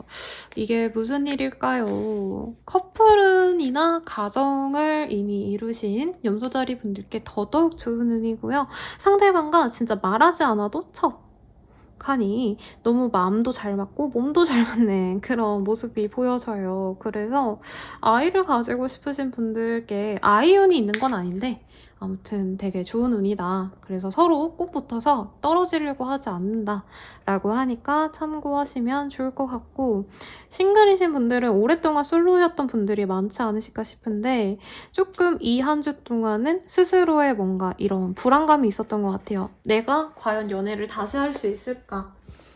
이게 무슨 일일까요? 커플운이나 가정을 이미 이루신 염소자리 분들께 더더욱 좋은 운이고요. 상대방과 진짜 말하지 않아도 척하니 너무 마음도 잘 맞고 몸도 잘 맞는 그런 모습이 보여져요. 그래서 아이를 가지고 싶으신 분들께 아이운이 있는 건 아닌데 아무튼 되게 좋은 운이다. 그래서 서로 꼭 붙어서 떨어지려고 하지 않는다 라고 하니까 참고하시면 좋을 것 같고, 싱글이신 분들은 오랫동안 솔로였던 분들이 많지 않으실까 싶은데 조금 이 한 주 동안은 스스로의 뭔가 이런 불안감이 있었던 것 같아요. 내가 과연 연애를 다시 할 수 있을까?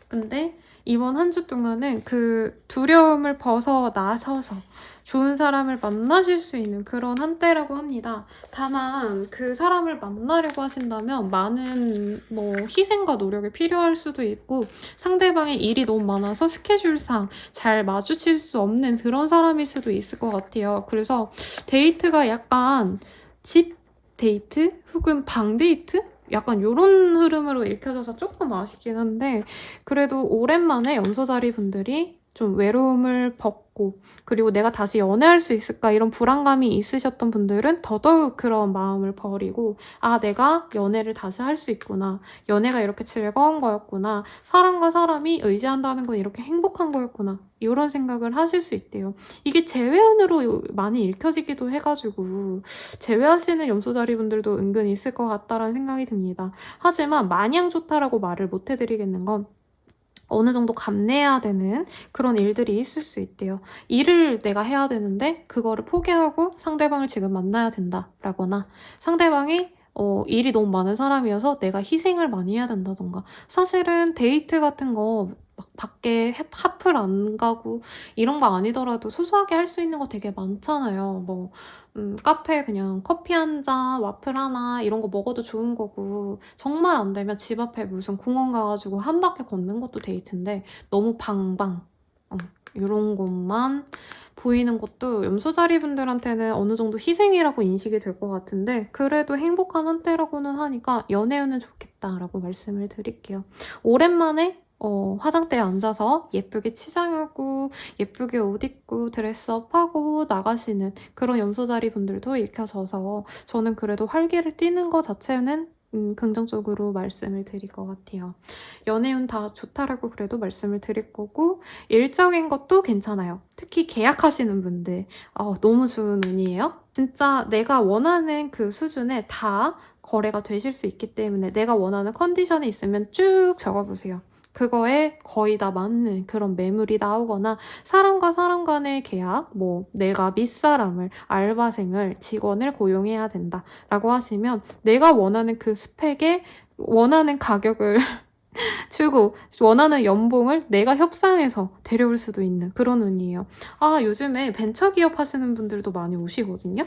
근데 이번 한 주 동안은 그 두려움을 벗어나셔서 좋은 사람을 만나실 수 있는 그런 한때라고 합니다. 다만 그 사람을 만나려고 하신다면 많은 뭐 희생과 노력이 필요할 수도 있고, 상대방의 일이 너무 많아서 스케줄상 잘 마주칠 수 없는 그런 사람일 수도 있을 것 같아요. 그래서 데이트가 약간 집 데이트 혹은 방 데이트? 약간 이런 흐름으로 읽혀져서 조금 아쉽긴 한데, 그래도 오랜만에 염소자리 분들이 좀 외로움을 벗고 있고, 그리고 내가 다시 연애할 수 있을까 이런 불안감이 있으셨던 분들은 더더욱 그런 마음을 버리고, 아, 내가 연애를 다시 할 수 있구나, 연애가 이렇게 즐거운 거였구나, 사람과 사람이 의지한다는 건 이렇게 행복한 거였구나, 이런 생각을 하실 수 있대요. 이게 재회원으로 많이 읽혀지기도 해가지고 재회하시는 염소자리 분들도 은근히 있을 것 같다라는 생각이 듭니다. 하지만 마냥 좋다라고 말을 못 해드리겠는 건 어느 정도 감내해야 되는 그런 일들이 있을 수 있대요. 일을 내가 해야 되는데 그거를 포기하고 상대방을 지금 만나야 된다라거나, 상대방이 일이 너무 많은 사람이어서 내가 희생을 많이 해야 된다던가. 사실은 데이트 같은 거 막 밖에 하플 안 가고 이런 거 아니더라도 소소하게 할 수 있는 거 되게 많잖아요. 뭐 카페에 그냥 커피 한 잔, 와플 하나 이런 거 먹어도 좋은 거고, 정말 안 되면 집 앞에 무슨 공원 가가지고 한 바퀴 걷는 것도 데이트인데, 너무 방방 이런 것만 보이는 것도 염소자리 분들한테는 어느 정도 희생이라고 인식이 될 것 같은데, 그래도 행복한 한때라고는 하니까 연애운은 좋겠다라고 말씀을 드릴게요. 오랜만에 화장대에 앉아서 예쁘게 치장하고 예쁘게 옷 입고 드레스업하고 나가시는 그런 염소자리 분들도 읽혀져서, 저는 그래도 활기를 띠는 것 자체는 긍정적으로 말씀을 드릴 것 같아요. 연애운 다 좋다라고 그래도 말씀을 드릴 거고, 일적인 것도 괜찮아요. 특히 계약하시는 분들 너무 좋은 운이에요. 진짜 내가 원하는 그 수준에 다 거래가 되실 수 있기 때문에, 내가 원하는 컨디션이 있으면 쭉 적어보세요. 그거에 거의 다 맞는 그런 매물이 나오거나, 사람과 사람 간의 계약, 뭐 내가 밑사람을, 알바생을, 직원을 고용해야 된다라고 하시면 내가 원하는 그 스펙에 원하는 가격을 주고 원하는 연봉을 내가 협상해서 데려올 수도 있는 그런 운이에요. 요즘에 벤처기업 하시는 분들도 많이 오시거든요.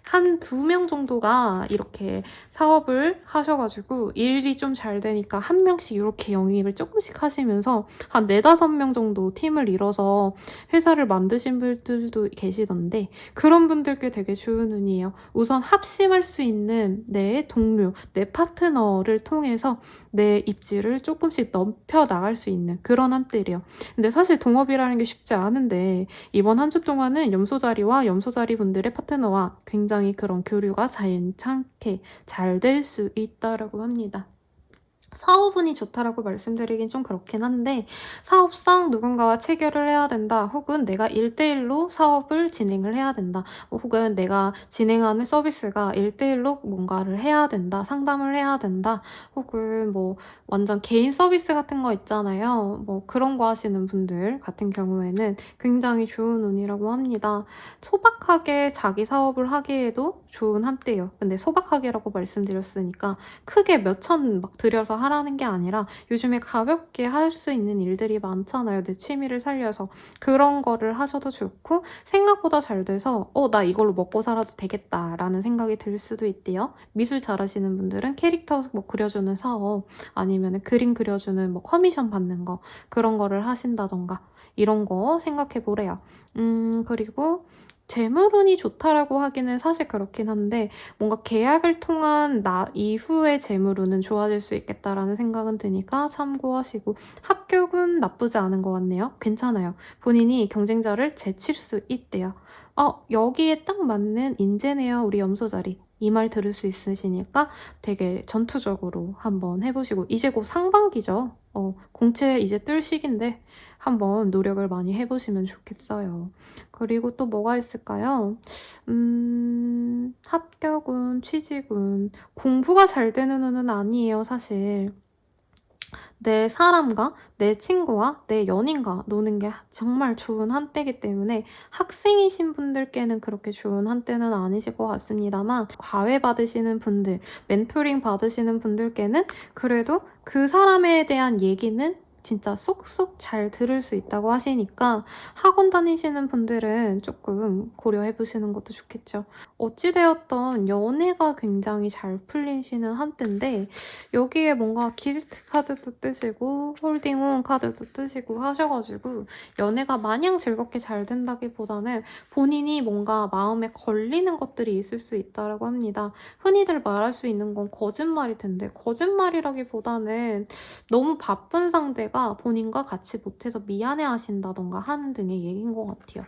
한 2명 정도가 이렇게 사업을 하셔가지고 일이 좀 잘 되니까 한 명씩 이렇게 영입을 조금씩 하시면서 한 4-5명 정도 팀을 이뤄서 회사를 만드신 분들도 계시던데, 그런 분들께 되게 좋은 운이에요. 우선 합심할 수 있는 내 동료, 내 파트너를 통해서 내 입지를 조금씩 넓혀 나갈 수 있는 그런 한때래요. 근데 사실 동업이라는 게 쉽지 않은데, 이번 한 주 동안은 염소자리와 염소자리 분들의 파트너와 굉장히 그런 교류가 괜찮게 잘 될 수 있다라고 합니다. 사업운이 좋다라고 말씀드리긴 좀 그렇긴 한데, 사업상 누군가와 체결을 해야 된다, 혹은 내가 1대1로 사업을 진행을 해야 된다, 혹은 내가 진행하는 서비스가 1대1로 뭔가를 해야 된다, 상담을 해야 된다, 혹은 뭐 완전 개인 서비스 같은 거 있잖아요. 뭐 그런 거 하시는 분들 같은 경우에는 굉장히 좋은 운이라고 합니다. 소박하게 자기 사업을 하기에도 좋은 한때예요. 근데 소박하게라고 말씀드렸으니까 크게 몇천 막 들여서 하라는 게 아니라, 요즘에 가볍게 할 수 있는 일들이 많잖아요. 내 취미를 살려서. 그런 거를 하셔도 좋고, 생각보다 잘 돼서 나 이걸로 먹고 살아도 되겠다라는 생각이 들 수도 있대요. 미술 잘하시는 분들은 캐릭터 뭐 그려주는 사업, 아니면 그림 그려주는 뭐 커미션 받는 거, 그런 거를 하신다던가 이런 거 생각해 보래요. 그리고 재물운이 좋다라고 하기는 사실 그렇긴 한데, 뭔가 계약을 통한 나 이후의 재물운은 좋아질 수 있겠다라는 생각은 드니까 참고하시고, 합격은 나쁘지 않은 것 같네요. 괜찮아요. 본인이 경쟁자를 제칠 수 있대요. 여기에 딱 맞는 인재네요, 우리 염소자리. 이 말 들을 수 있으시니까 되게 전투적으로 한번 해보시고, 이제 곧 상반기죠. 공채 이제 뜰 시기인데 한번 노력을 많이 해보시면 좋겠어요. 그리고 또 뭐가 있을까요? 합격운, 취직운. 공부가 잘 되는 운은 아니에요, 사실. 내 사람과, 내 친구와, 내 연인과 노는 게 정말 좋은 한때이기 때문에, 학생이신 분들께는 그렇게 좋은 한때는 아니실 것 같습니다만, 과외 받으시는 분들, 멘토링 받으시는 분들께는 그래도 그 사람에 대한 얘기는 진짜 쏙쏙 잘 들을 수 있다고 하시니까, 학원 다니시는 분들은 조금 고려해보시는 것도 좋겠죠. 어찌되었던 연애가 굉장히 잘 풀리시는 한때인데, 여기에 뭔가 기프트 카드도 뜨시고 홀딩온 카드도 뜨시고 하셔가지고, 연애가 마냥 즐겁게 잘 된다기보다는 본인이 뭔가 마음에 걸리는 것들이 있을 수 있다고 합니다. 흔히들 말할 수 있는 건 거짓말일 텐데, 거짓말이라기보다는 너무 바쁜 상대가 보니까 본인과 같이 못해서 미안해하신다던가 하는 등의 얘기인 것 같아요.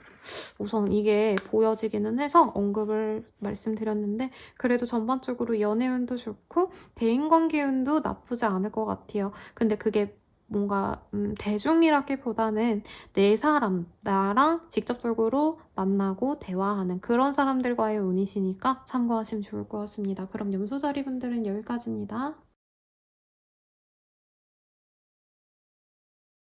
우선 이게 보여지기는 해서 언급을 말씀드렸는데 그래도 전반적으로 연애운도 좋고 대인관계운도 나쁘지 않을 것 같아요. 근데 그게 뭔가 대중이라기보다는 내 사람, 나랑 직접적으로 만나고 대화하는 그런 사람들과의 운이시니까 참고하시면 좋을 것 같습니다. 그럼 염소자리 분들은 여기까지입니다.